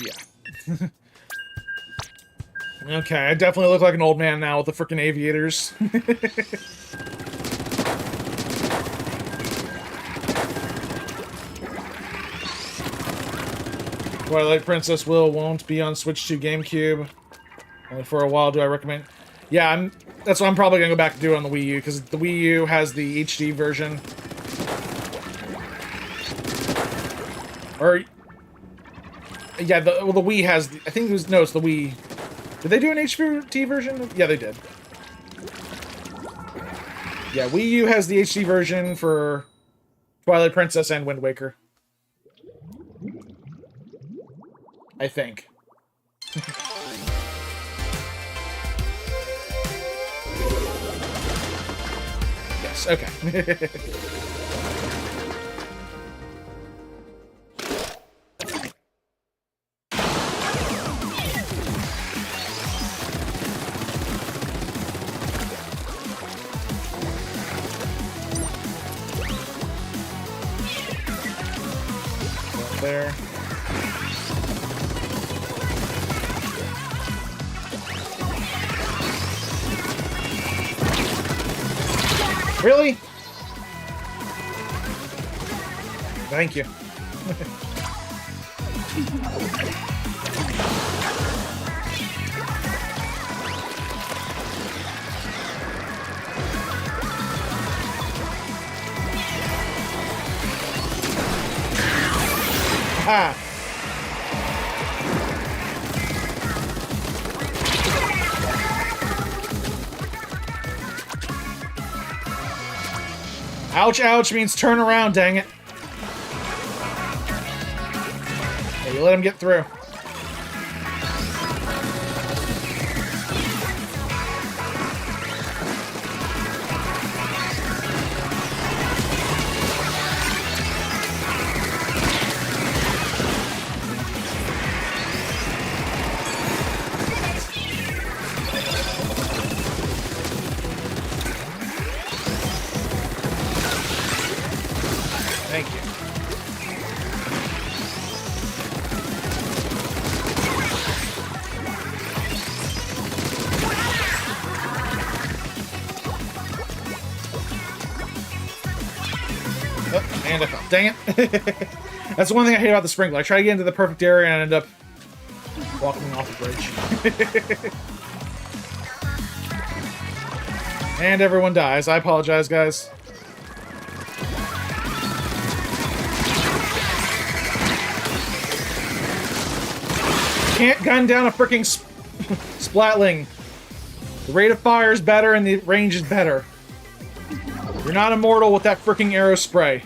Yeah. Okay, I definitely look like an old man now with the frickin' aviators. Twilight Princess won't be on Switch 2 GameCube. Only for a while, do I recommend? Yeah, that's what I'm probably gonna go back to do on the Wii U, because the Wii U has the HD version. Or... yeah, the Wii has... I think it was... no, it's the Wii... Did they do an HD version? Yeah, they did. Yeah, Wii U has the HD version for Twilight Princess and Wind Waker. I think. Yes, okay. There. Really? Thank you. Ah. Ouch, ouch means turn around, dang it. Hey, you let him get through. Oh, and I fell. Dang it. That's the one thing I hate about the sprinkler. I try to get into the perfect area and I end up walking off the bridge. And everyone dies. I apologize, guys. Can't gun down a freaking splatling. The rate of fire is better and the range is better. You're not immortal with that freaking arrow spray.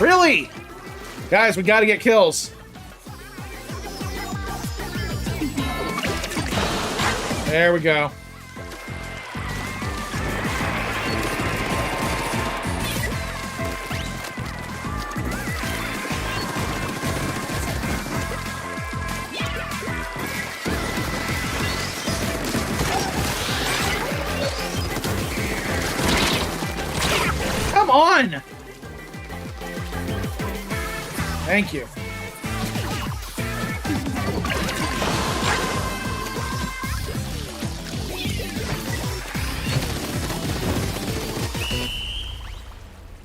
Really? Guys, we gotta get kills. There we go. Come on! Thank you.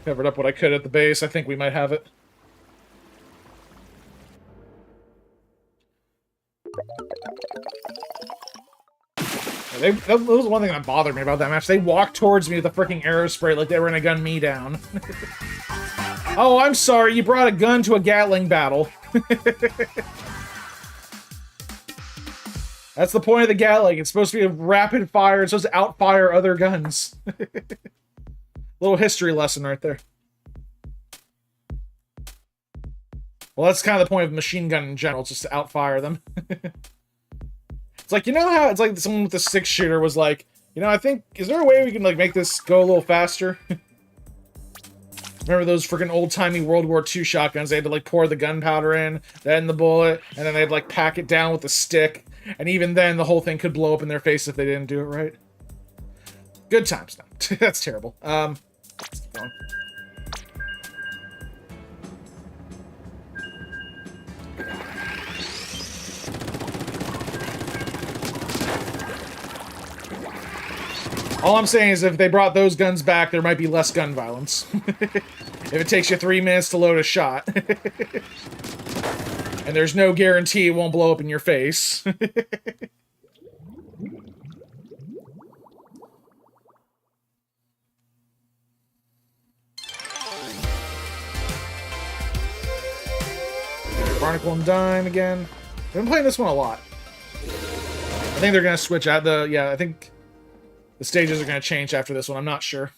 Covered up what I could at the base. I think we might have it. That was one thing that bothered me about that match. They walked towards me with a freaking arrow spray like they were gonna gun me down. Oh, I'm sorry, you brought a gun to a Gatling battle. That's the point of the Gatling. It's supposed to be a rapid fire. It's supposed to outfire other guns. Little history lesson right there. Well, that's kind of the point of machine gun in general, just to outfire them. It's like, you know how it's like someone with a 6-shooter was like, you know, I think, is there a way we can, like, make this go a little faster? Remember those freaking old-timey World War II shotguns? They had to, like, pour the gunpowder in, then the bullet, and then they'd, like, pack it down with a stick. And even then, the whole thing could blow up in their face if they didn't do it right. Good times, no. That's terrible. Let's keep going. All I'm saying is if they brought those guns back, there might be less gun violence. If it takes you 3 minutes to load a shot. And there's no guarantee it won't blow up in your face. Barnacle and Dime again. I've been playing this one a lot. I think they're going to switch out the... Yeah, I think the stages are going to change after this one. I'm not sure.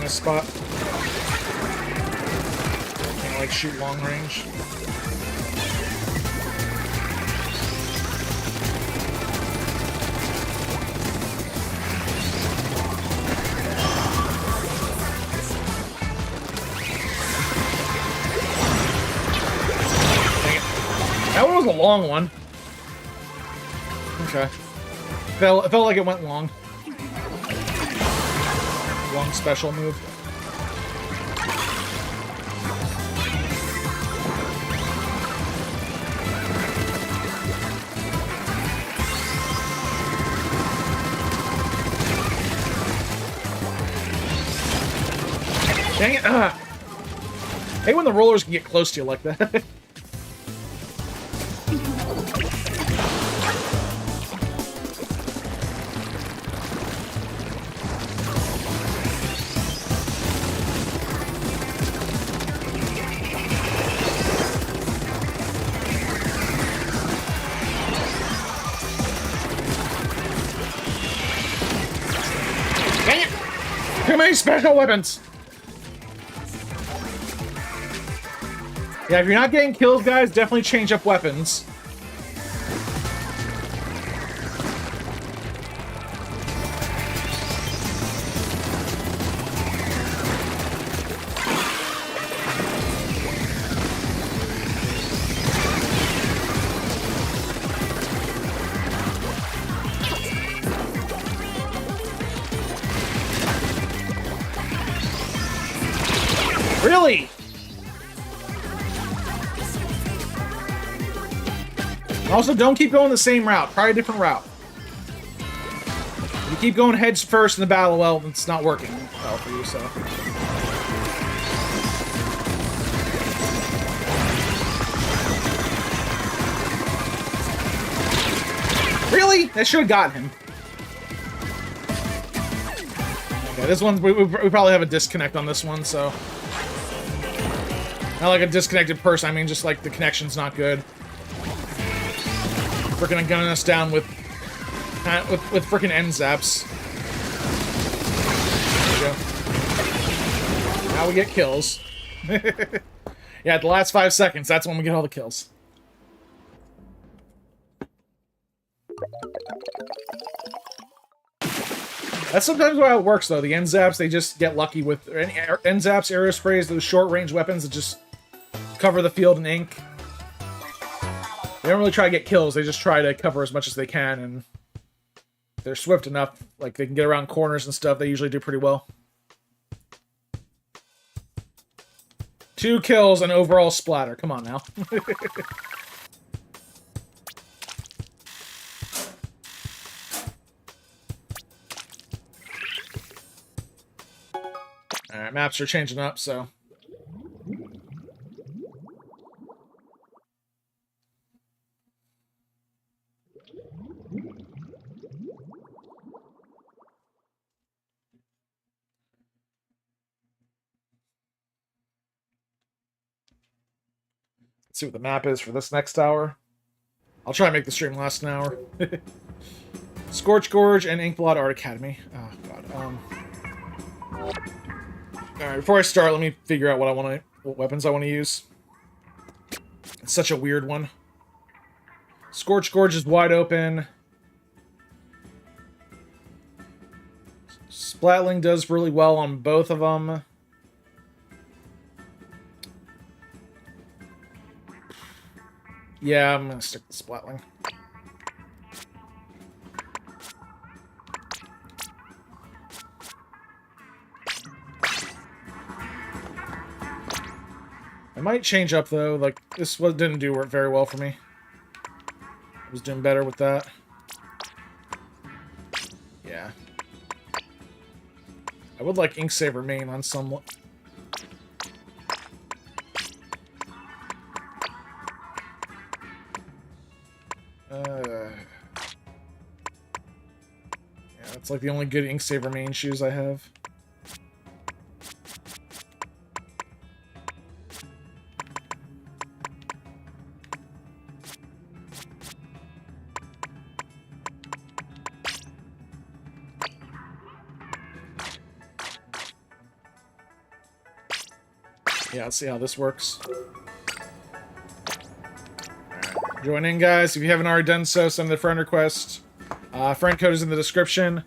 Spot. Can't like shoot long range. Dang it. That one was a long one. Okay. It felt like it went long. Long special move. Dang it! Hey, when the rollers can get close to you like that. Too many special weapons! Yeah, if you're not getting kills, guys, definitely change up weapons. Really? Also, don't keep going the same route. Try a different route. You keep going heads first in the battle, well, it's not working well for you, so... Really? That should have gotten him. Okay, this one, we probably have a disconnect on this one, so... Not like a disconnected person, I mean just like the connection's not good. Freaking gunning us down with freaking end zaps. There we go. Now we get kills. Yeah, the last 5 seconds, that's when we get all the kills. That's sometimes how it works, though. The end zaps, they just get lucky with end zaps, arrow sprays, those short-range weapons that just cover the field in ink. They don't really try to get kills, they just try to cover as much as they can, and if they're swift enough, like they can get around corners and stuff, they usually do pretty well. 2 kills and overall splatter. Come on now. Alright, maps are changing up, so... Let's see what the map is for this next hour. I'll try and make the stream last an hour. Scorch Gorge and Inkblot Art Academy. Oh, God. Alright, before I start, let me figure out what weapons I want to use. It's such a weird one. Scorch Gorge is wide open. Splatling does really well on both of them. Yeah, I'm gonna stick with Splatling. I might change up, though. Like, this didn't do very well for me. I was doing better with that. Yeah. I would like Inksaver main on some... Yeah, that's like the only good Inksaver main shoes I have. Yeah, let's see how this works. Right. Join in, guys. If you haven't already done so, send the friend request. Friend code is in the description.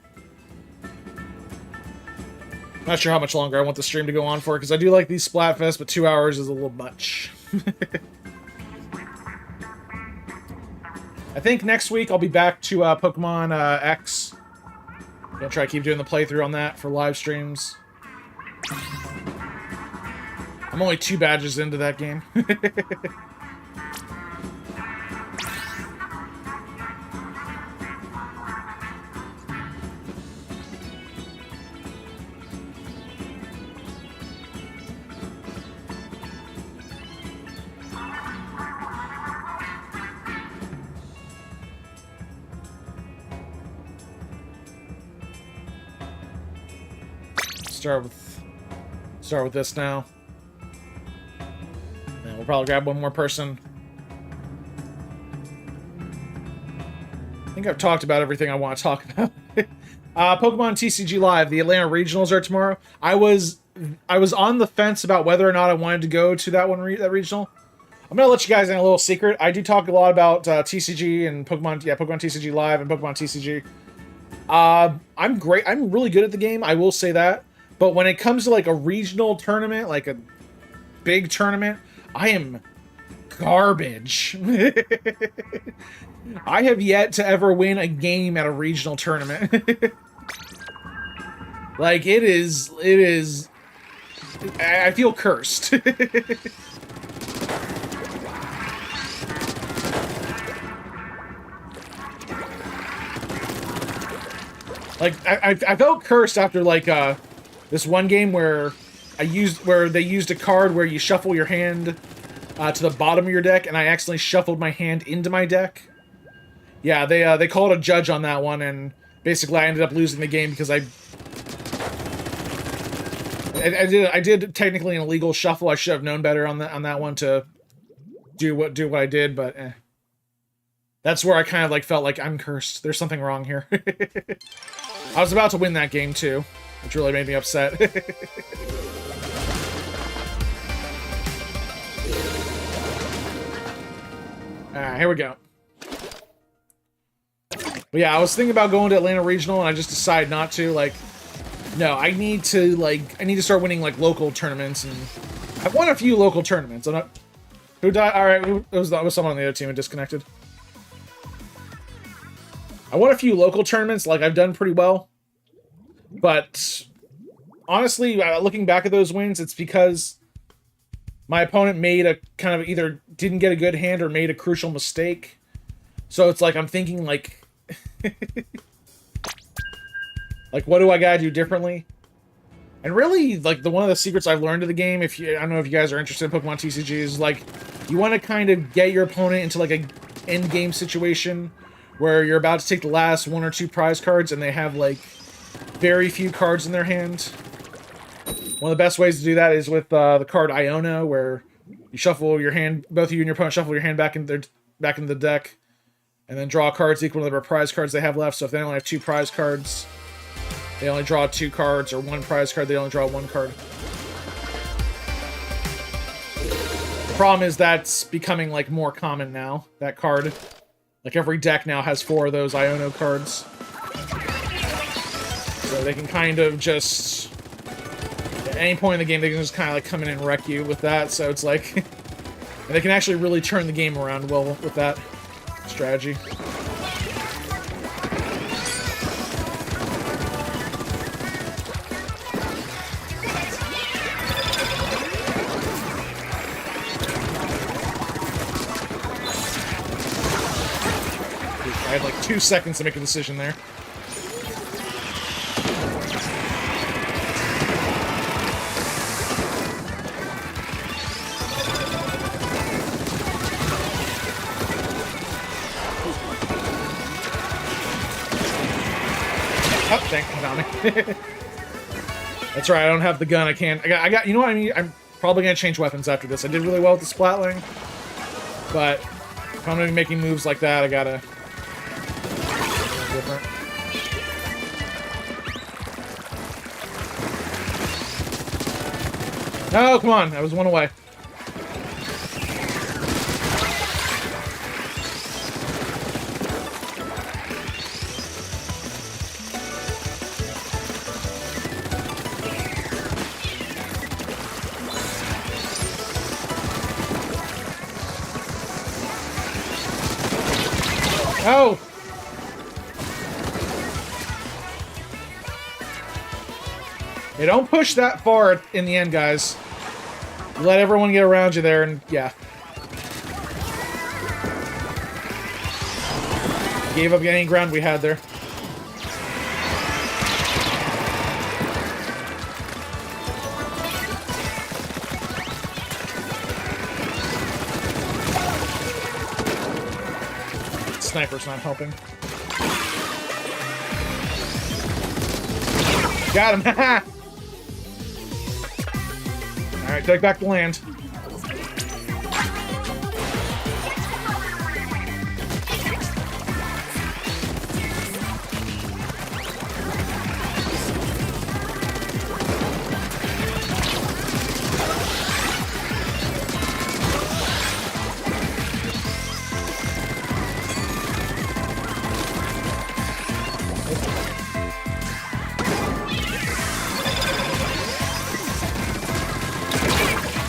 Not sure how much longer I want the stream to go on for, because I do like these Splatfest, but 2 hours is a little much. I think next week I'll be back to Pokemon X. I'm gonna try to keep doing the playthrough on that for live streams. I'm only 2 badges into that game. Start with this now. And we'll probably grab one more person. I think I've talked about everything I want to talk about. Pokemon TCG Live, the Atlanta Regionals are tomorrow. I was on the fence about whether or not I wanted to go to that that regional. I'm gonna let you guys in a little secret. I do talk a lot about TCG and Pokemon TCG Live and Pokemon TCG. I'm great. I'm really good at the game. I will say that. But when it comes to like a regional tournament, like a big tournament, I am garbage. I have yet to ever win a game at a regional tournament. Like, it is I feel cursed. Like I felt cursed after like this one game where they used a card where you shuffle your hand to the bottom of your deck, and I accidentally shuffled my hand into my deck. Yeah, they called a judge on that one, and basically I ended up losing the game because I did technically an illegal shuffle. I should have known better on that one to do what I did, but that's where I kind of like felt like I'm cursed. There's something wrong here. I was about to win that game too, which really made me upset. Alright, here we go. But yeah, I was thinking about going to Atlanta Regional, and I just decided not to. Like, no, I need to start winning like local tournaments, and I've won a few local tournaments. I'm not. Who died? All right, it was someone on the other team who disconnected. I won a few local tournaments, like I've done pretty well. But honestly, looking back at those wins, it's because my opponent made a kind of either didn't get a good hand or made a crucial mistake. So it's like I'm thinking like, like what do I gotta do differently? And really, like one of the secrets I've learned of the game, I don't know if you guys are interested in Pokemon TCG, is like you want to kind of get your opponent into like a end game situation where you're about to take the last 1 or 2 prize cards and they have like very few cards in their hand. One of the best ways to do that is with the card Iona, where you shuffle your hand, both of you and your opponent shuffle your hand back into the deck, and then draw cards equal to the prize cards they have left. So if they only have 2 prize cards, they only draw 2 cards, or 1 prize card, they only draw 1 card. The problem is that's becoming like more common now, that card. Like every deck now has 4 of those Iono cards. So they can kind of just, at any point in the game, they can just kind of like come in and wreck you with that. So it's like, and they can actually really turn the game around well with that strategy. I had like 2 seconds to make a decision there. Oh, thank you, That's right, I don't have the gun. I can't. I got. You know what I mean? I'm probably gonna change weapons after this. I did really well with the Splatling, but if I'm gonna be making moves like that, I gotta. Different. No, come on! I was 1 away. Oh! Hey, don't push that far in the end, guys. You let everyone get around you there, and yeah. Gave up any ground we had there. Sniper's not helping. Got him! Alright, take back the land.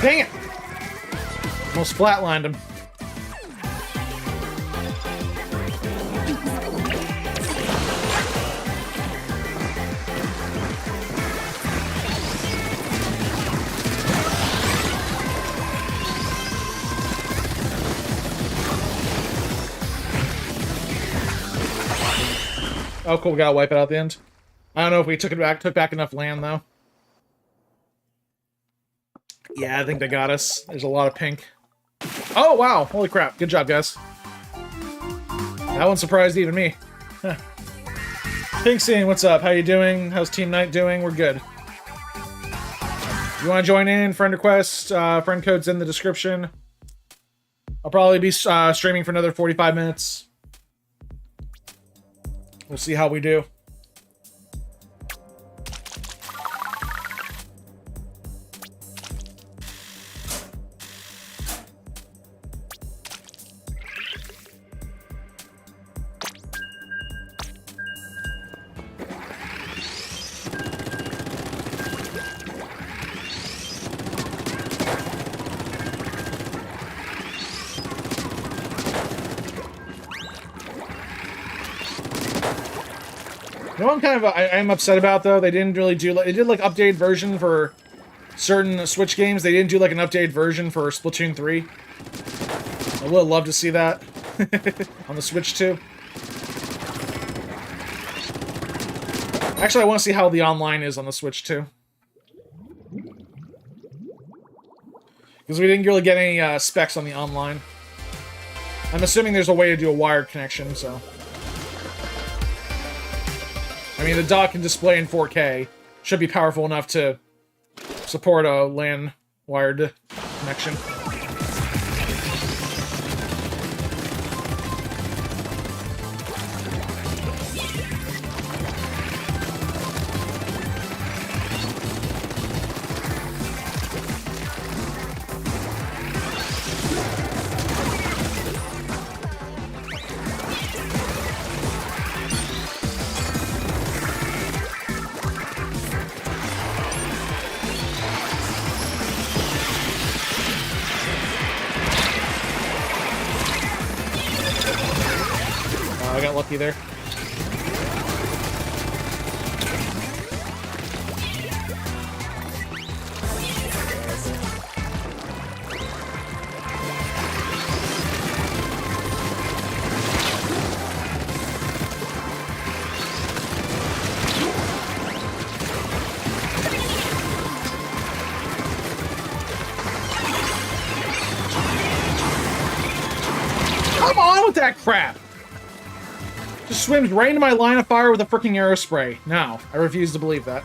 Dang it! Almost flatlined him. Oh, cool. We gotta wipe it out at the end. I don't know if we took back enough land, though. Yeah, I think they got us. There's a lot of pink. Oh, wow. Holy crap. Good job, guys. That one surprised even me. Pink Scene, what's up? How you doing? How's Team Night doing? We're good. You want to join in? Friend request. Friend code's in the description. I'll probably be streaming for another 45 minutes. We'll see how we do. You know what I'm upset about, though? They didn't really do... They did, like, updated version for certain Switch games. They didn't do, like, an updated version for Splatoon 3. I would love to see that on the Switch, too. Actually, I want to see how the online is on the Switch, too. Because we didn't really get any specs on the online. I'm assuming there's a way to do a wired connection, so... I mean, the dock can display in 4K. Should be powerful enough to support a LAN wired connection. I got lucky there. Come on with that crap! Just swims right into my line of fire with a freaking arrow spray. No, I refuse to believe that.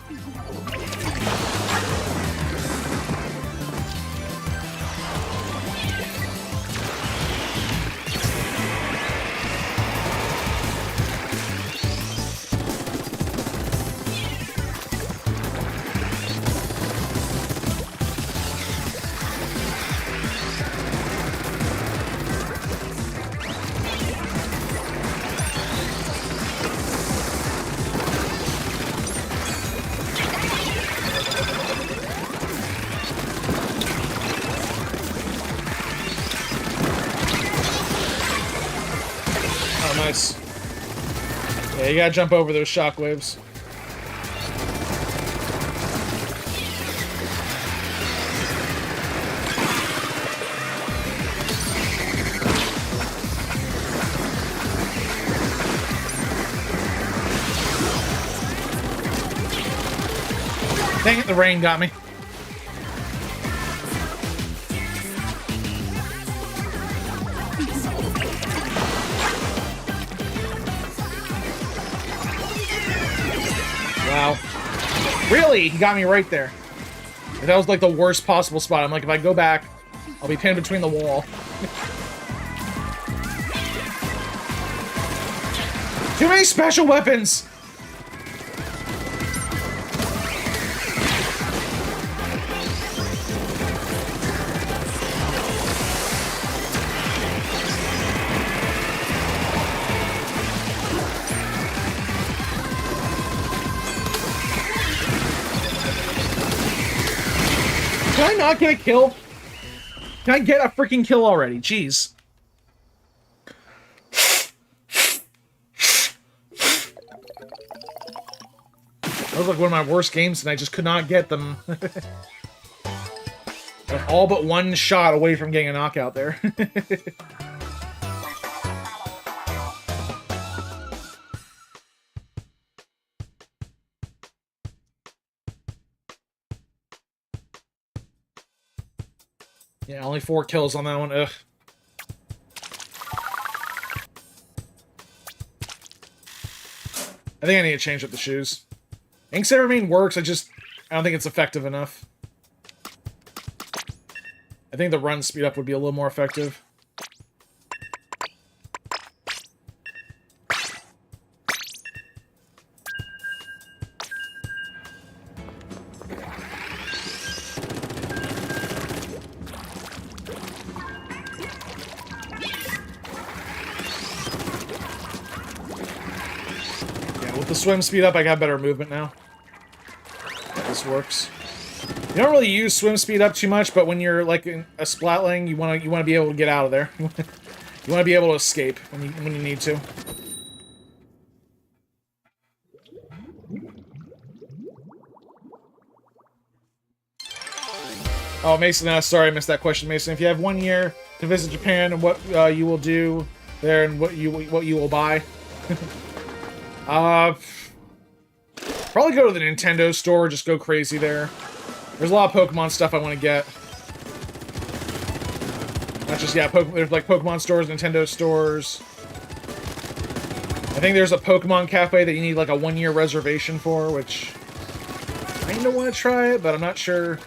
Nice. Yeah, you gotta jump over those shockwaves. Dang it, the rain got me. Wow. Really? He got me right there. That was like the worst possible spot. I'm like, if I go back, I'll be pinned between the wall. Too many special weapons! Can I not get a kill? Can I get a freaking kill already? Jeez. That was like one of my worst games, and I just could not get them. I'm all but one shot away from getting a knockout there. Yeah, only 4 kills on that one. Ugh. I think I need to change up the shoes. Inks Remain works, I don't think it's effective enough. I think the run speed up would be a little more effective. The swim speed up, I got better movement now. This works. You don't really use swim speed up too much, but when you're like in a Splatling, you wanna be able to get out of there. You wanna be able to escape when you need to. Oh, Mason, sorry I missed that question, Mason. If you have 1 year to visit Japan, and what you will do there, and what you will buy. Probably go to the Nintendo store, just go crazy there. There's a lot of Pokemon stuff I want to get. Not just, yeah, there's like Pokemon stores, Nintendo stores. I think there's a Pokemon cafe that you need like a 1 year reservation for, which I kinda want to try it, but I'm not sure.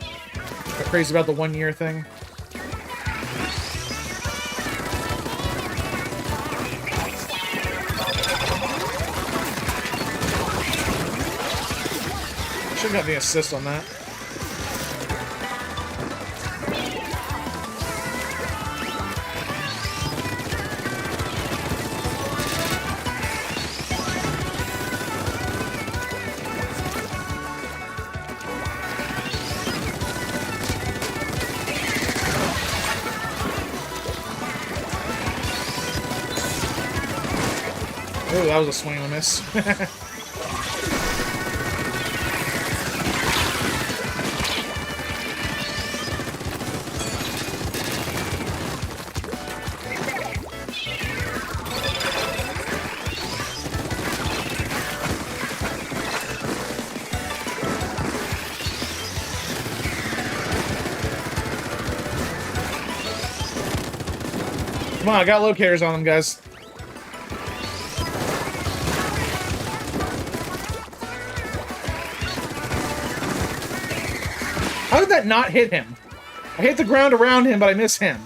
I'm crazy about the 1 year thing. Should have got the assist on that. Oh, that was a swing and a miss. Come on, I got locators on them, guys. How did that not hit him? I hit the ground around him, but I miss him.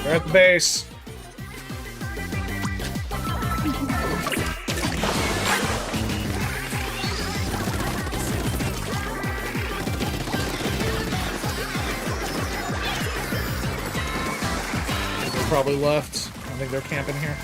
They're at the base. They're probably left. I think they're camping here.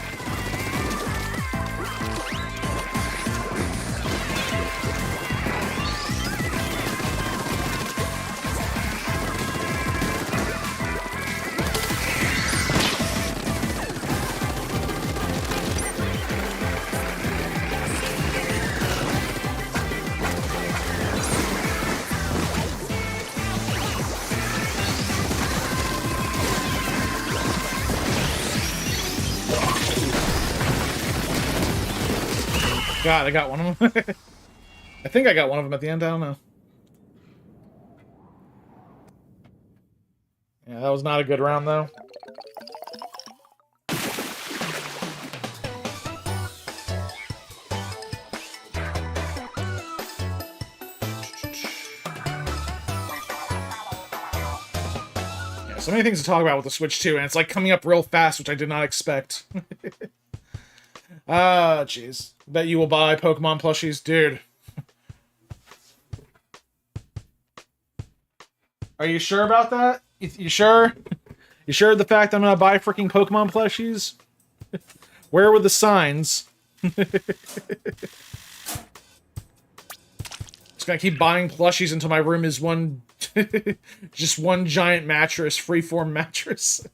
God, I got one of them. I think I got one of them at the end. I don't know. Yeah, that was not a good round, though. Yeah, so many things to talk about with the Switch 2, and it's like coming up real fast, which I did not expect. Ah, jeez. Bet you will buy Pokemon plushies? Dude. Are you sure about that? You sure? You sure of the fact I'm gonna buy freaking Pokemon plushies? Where were the signs? It's Just gonna keep buying plushies until my room is one, just one giant mattress, freeform mattress.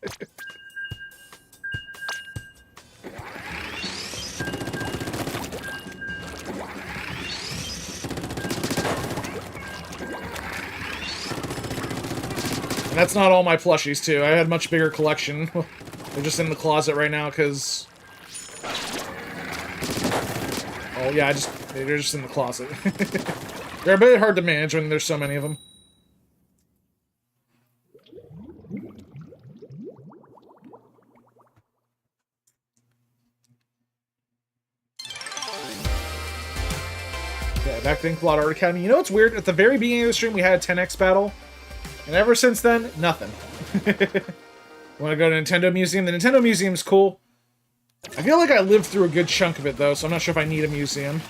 And that's not all my plushies, too. I had a much bigger collection. They're just in the closet right now, because... Oh, yeah, they're just in the closet. They're a bit hard to manage when there's so many of them. Yeah, back to Inkblot Art Academy. You know what's weird? At the very beginning of the stream, we had a 10x battle. And ever since then, nothing. Want to go to Nintendo Museum? The Nintendo Museum's cool. I feel like I lived through a good chunk of it, though, so I'm not sure if I need a museum.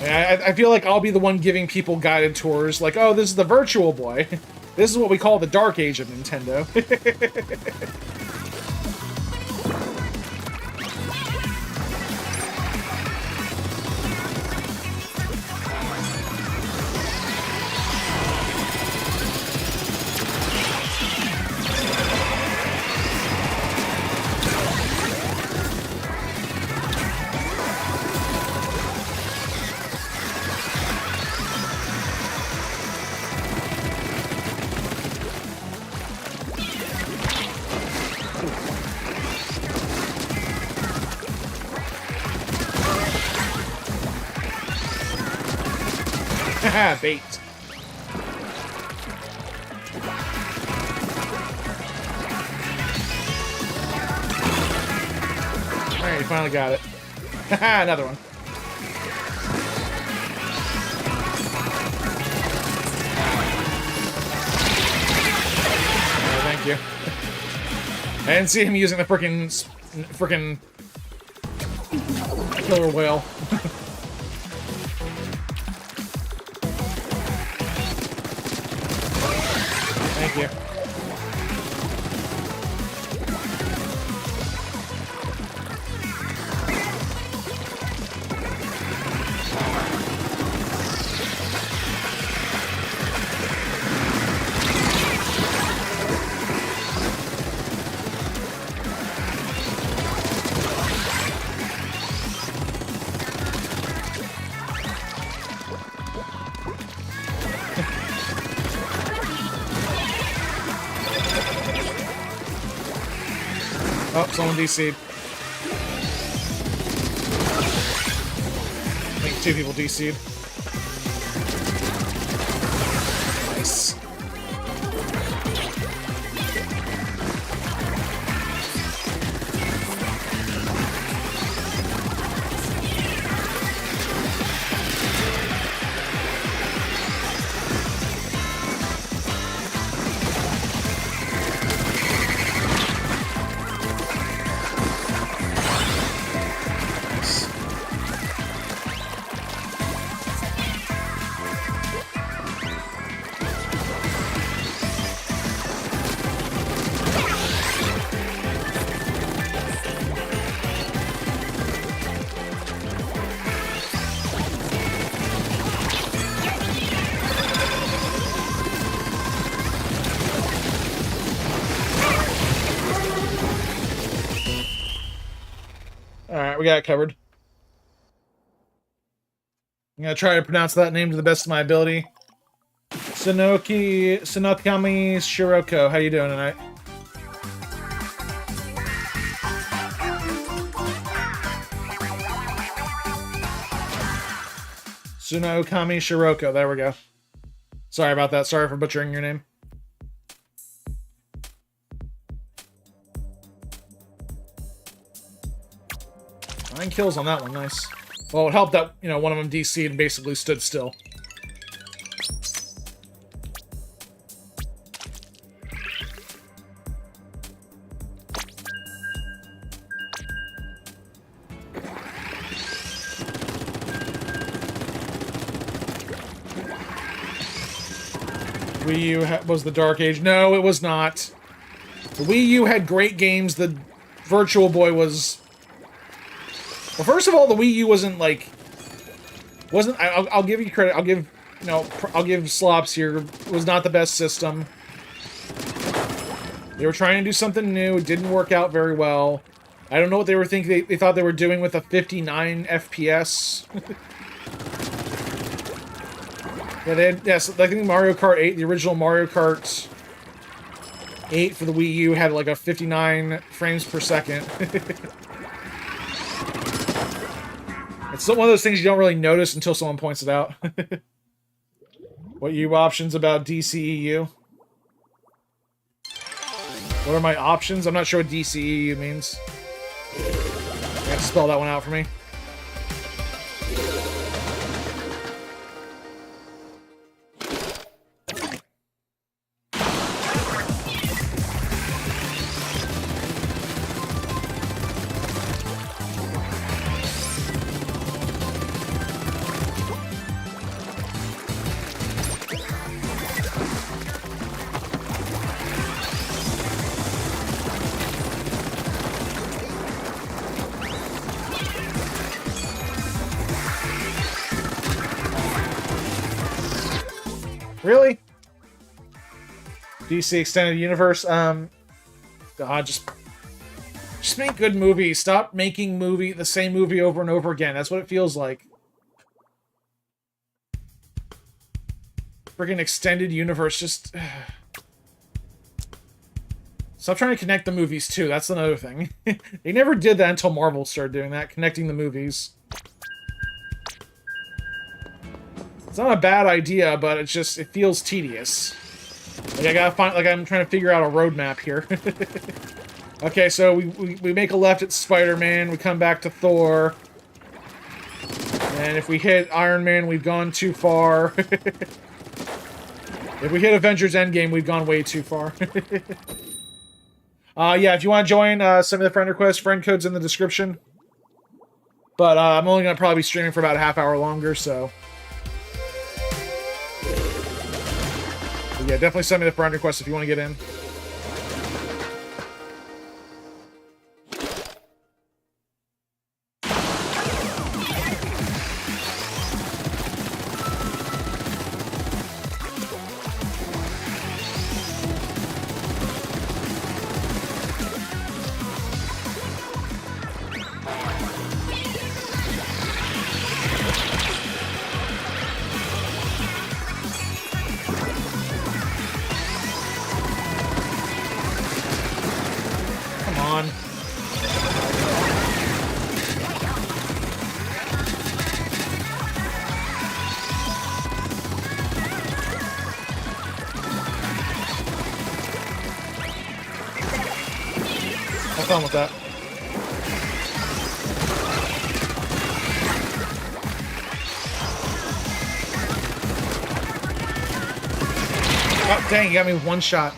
Yeah, I feel like I'll be the one giving people guided tours, like, oh, this is the Virtual Boy. This is what we call the Dark Age of Nintendo. Haha, bait. Alright, you finally got it. Haha, another one. Oh, thank you. I didn't see him using the frickin' killer whale. Thank you. Oh, someone DC'd. I think 2 people DC'd. Nice. Alright, we got it covered. I'm gonna try to pronounce that name to the best of my ability. Sonokami Shiroko, how you doing tonight? Sunokami Shiroko, there we go. Sorry about that, sorry for butchering your name. 9 kills on that one, nice. Well, it helped that, you know, one of them DC'd and basically stood still. Wii U was the Dark Age. No, it was not. The Wii U had great games. The Virtual Boy was... Well, first of all, the Wii U wasn't, like... Wasn't I'll give you credit. I'll give Slops here. Was not the best system. They were trying to do something new. It didn't work out very well. I don't know what they were thinking. They thought they were doing with a 59 FPS. Yeah, they had, yes, I think Mario Kart 8, the original Mario Kart 8 for the Wii U had like a 59 frames per second. It's one of those things you don't really notice until someone points it out. What U options about DCEU? What are my options? I'm not sure what DCEU means. You have to spell that one out for me. Really? DC Extended Universe? God, just make good movies. Stop making the same movie over and over again. That's what it feels like. Freaking Extended Universe, just... Stop trying to connect the movies, too. That's another thing. They never did that until Marvel started doing that, connecting the movies. It's not a bad idea, but it feels tedious. Like I gotta find, like I'm trying to figure out a roadmap here. Okay, so we make a left at Spider-Man, we come back to Thor. And if we hit Iron Man, we've gone too far. If we hit Avengers Endgame, we've gone way too far. Yeah, if you want to join, send me the friend request. Friend code's in the description. But I'm only going to probably be streaming for about a half hour longer, so... Yeah, definitely send me the friend request if you want to get in. Have fun with that. Oh, dang, you got me with one shot.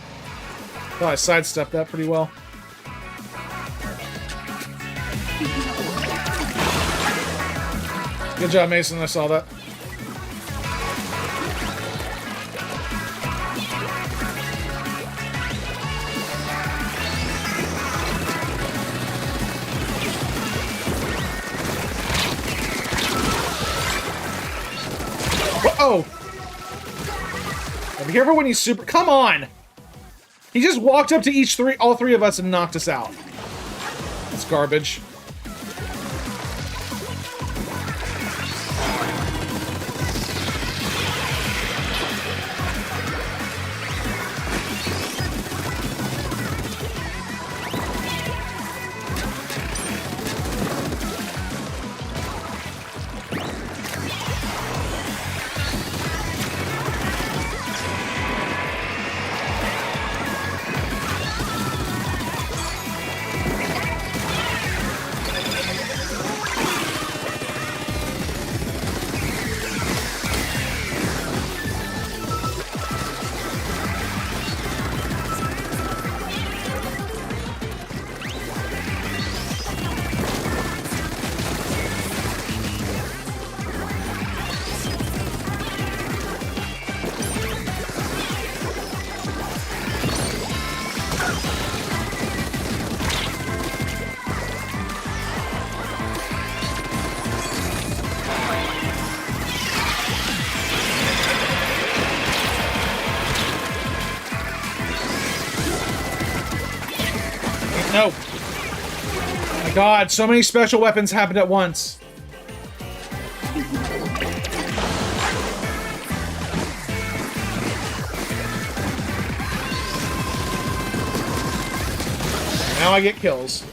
Thought I sidestepped that pretty well. Good job, Mason. I saw that. Oh! Be careful when he's super. Come on! He just walked up to all three of us and knocked us out. That's garbage. No. Oh my god, so many special weapons happened at once. Now I get kills.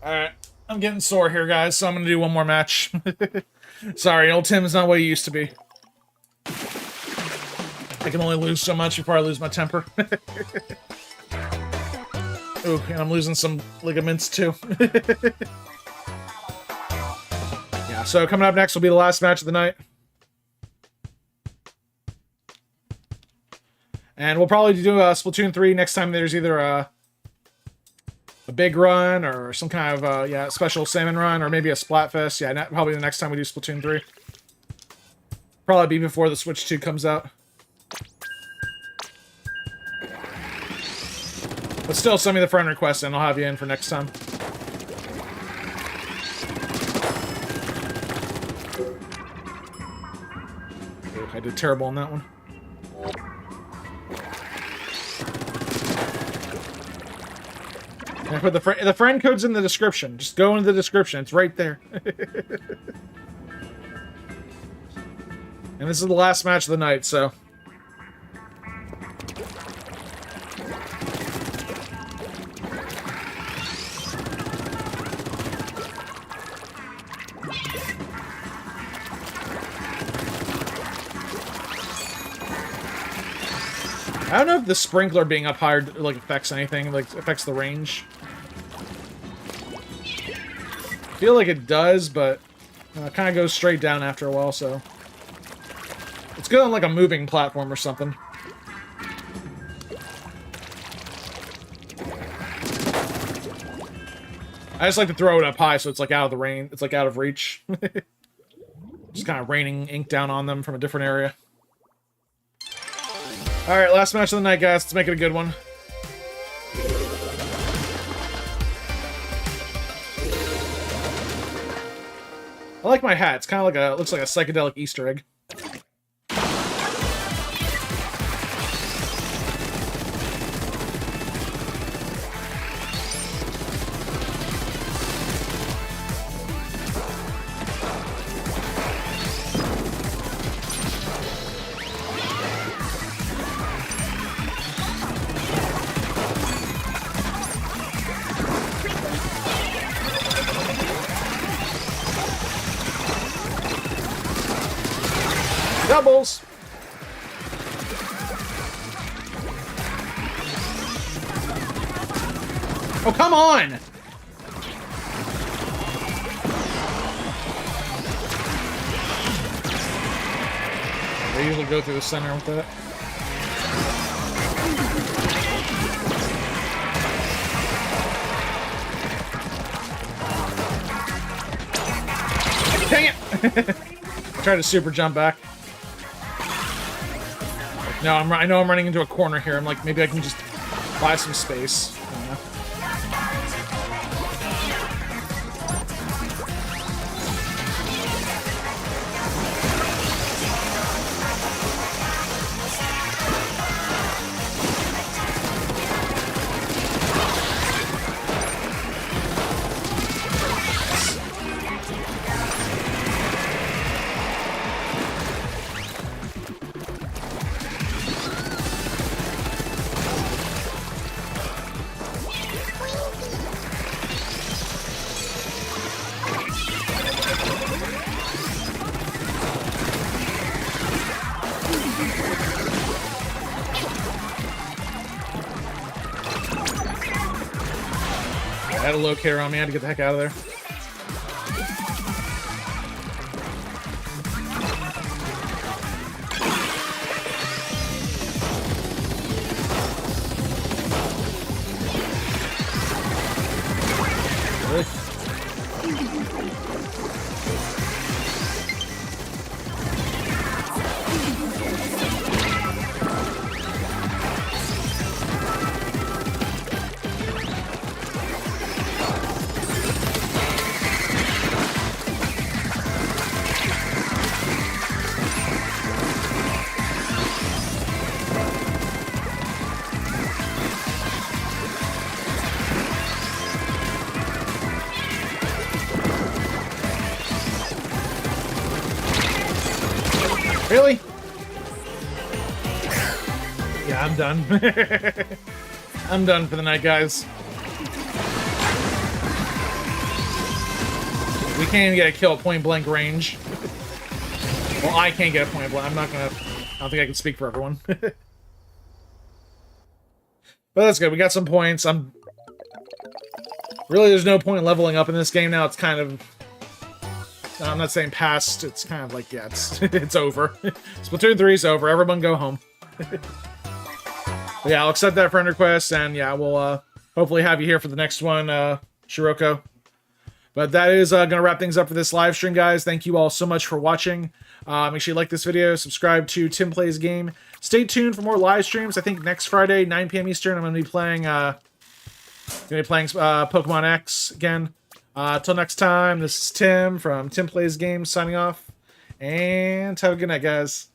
Alright, I'm getting sore here, guys, so I'm gonna do one more match. Sorry, old Tim is not what he used to be. I can only lose so much before I lose my temper. Ooh, and I'm losing some ligaments too. Yeah, so coming up next will be the last match of the night. And we'll probably do Splatoon 3 next time there's either a big run or some kind of yeah, special Salmon Run or maybe a Splatfest. Yeah, probably the next time we do Splatoon 3. Probably be before the Switch 2 comes out. But still, send me the friend request and I'll have you in for next time. Ooh, I did terrible on that one. I put the friend code's in the description. Just go into the description. It's right there. And this is the last match of the night, so... I don't know if the sprinkler being up higher like affects anything, like affects the range. I feel like it does, but it kind of goes straight down after a while, so it's good on like a moving platform or something. I just like to throw it up high so it's like out of the rain, it's like out of reach. Just kind of raining ink down on them from a different area. Alright, last match of the night, guys. Let's make it a good one. I like my hat. It's kind of like a, looks like a psychedelic Easter egg. Doubles! Oh, come on! They usually go through the center with that. Dang it! Try to super jump back. No, I know I'm running into a corner here. I'm like, maybe I can just buy some space. I don't know. I had a locator on me. I had to get the heck out of there. Really? Really? Yeah, I'm done. I'm done for the night, guys. We can't even get a kill at point blank range. Well, I can't get a point blank. I'm not gonna. I don't think I can speak for everyone. But that's good. We got some points. Really, there's no point leveling up in this game now. It's kind of. I'm not saying past. It's kind of like, yeah, it's over. Splatoon 3 is over. Everyone go home. Yeah, I'll accept that friend request, and yeah, we'll hopefully have you here for the next one, Shiroko. But that is going to wrap things up for this live stream, guys. Thank you all so much for watching. Make sure you like this video, subscribe to TimPlaysAGame. Stay tuned for more live streams. I think next Friday, 9 p.m. Eastern, I'm going to be playing Pokemon X again. Till next time, this is Tim from TimPlaysAGame signing off. And have a good night, guys.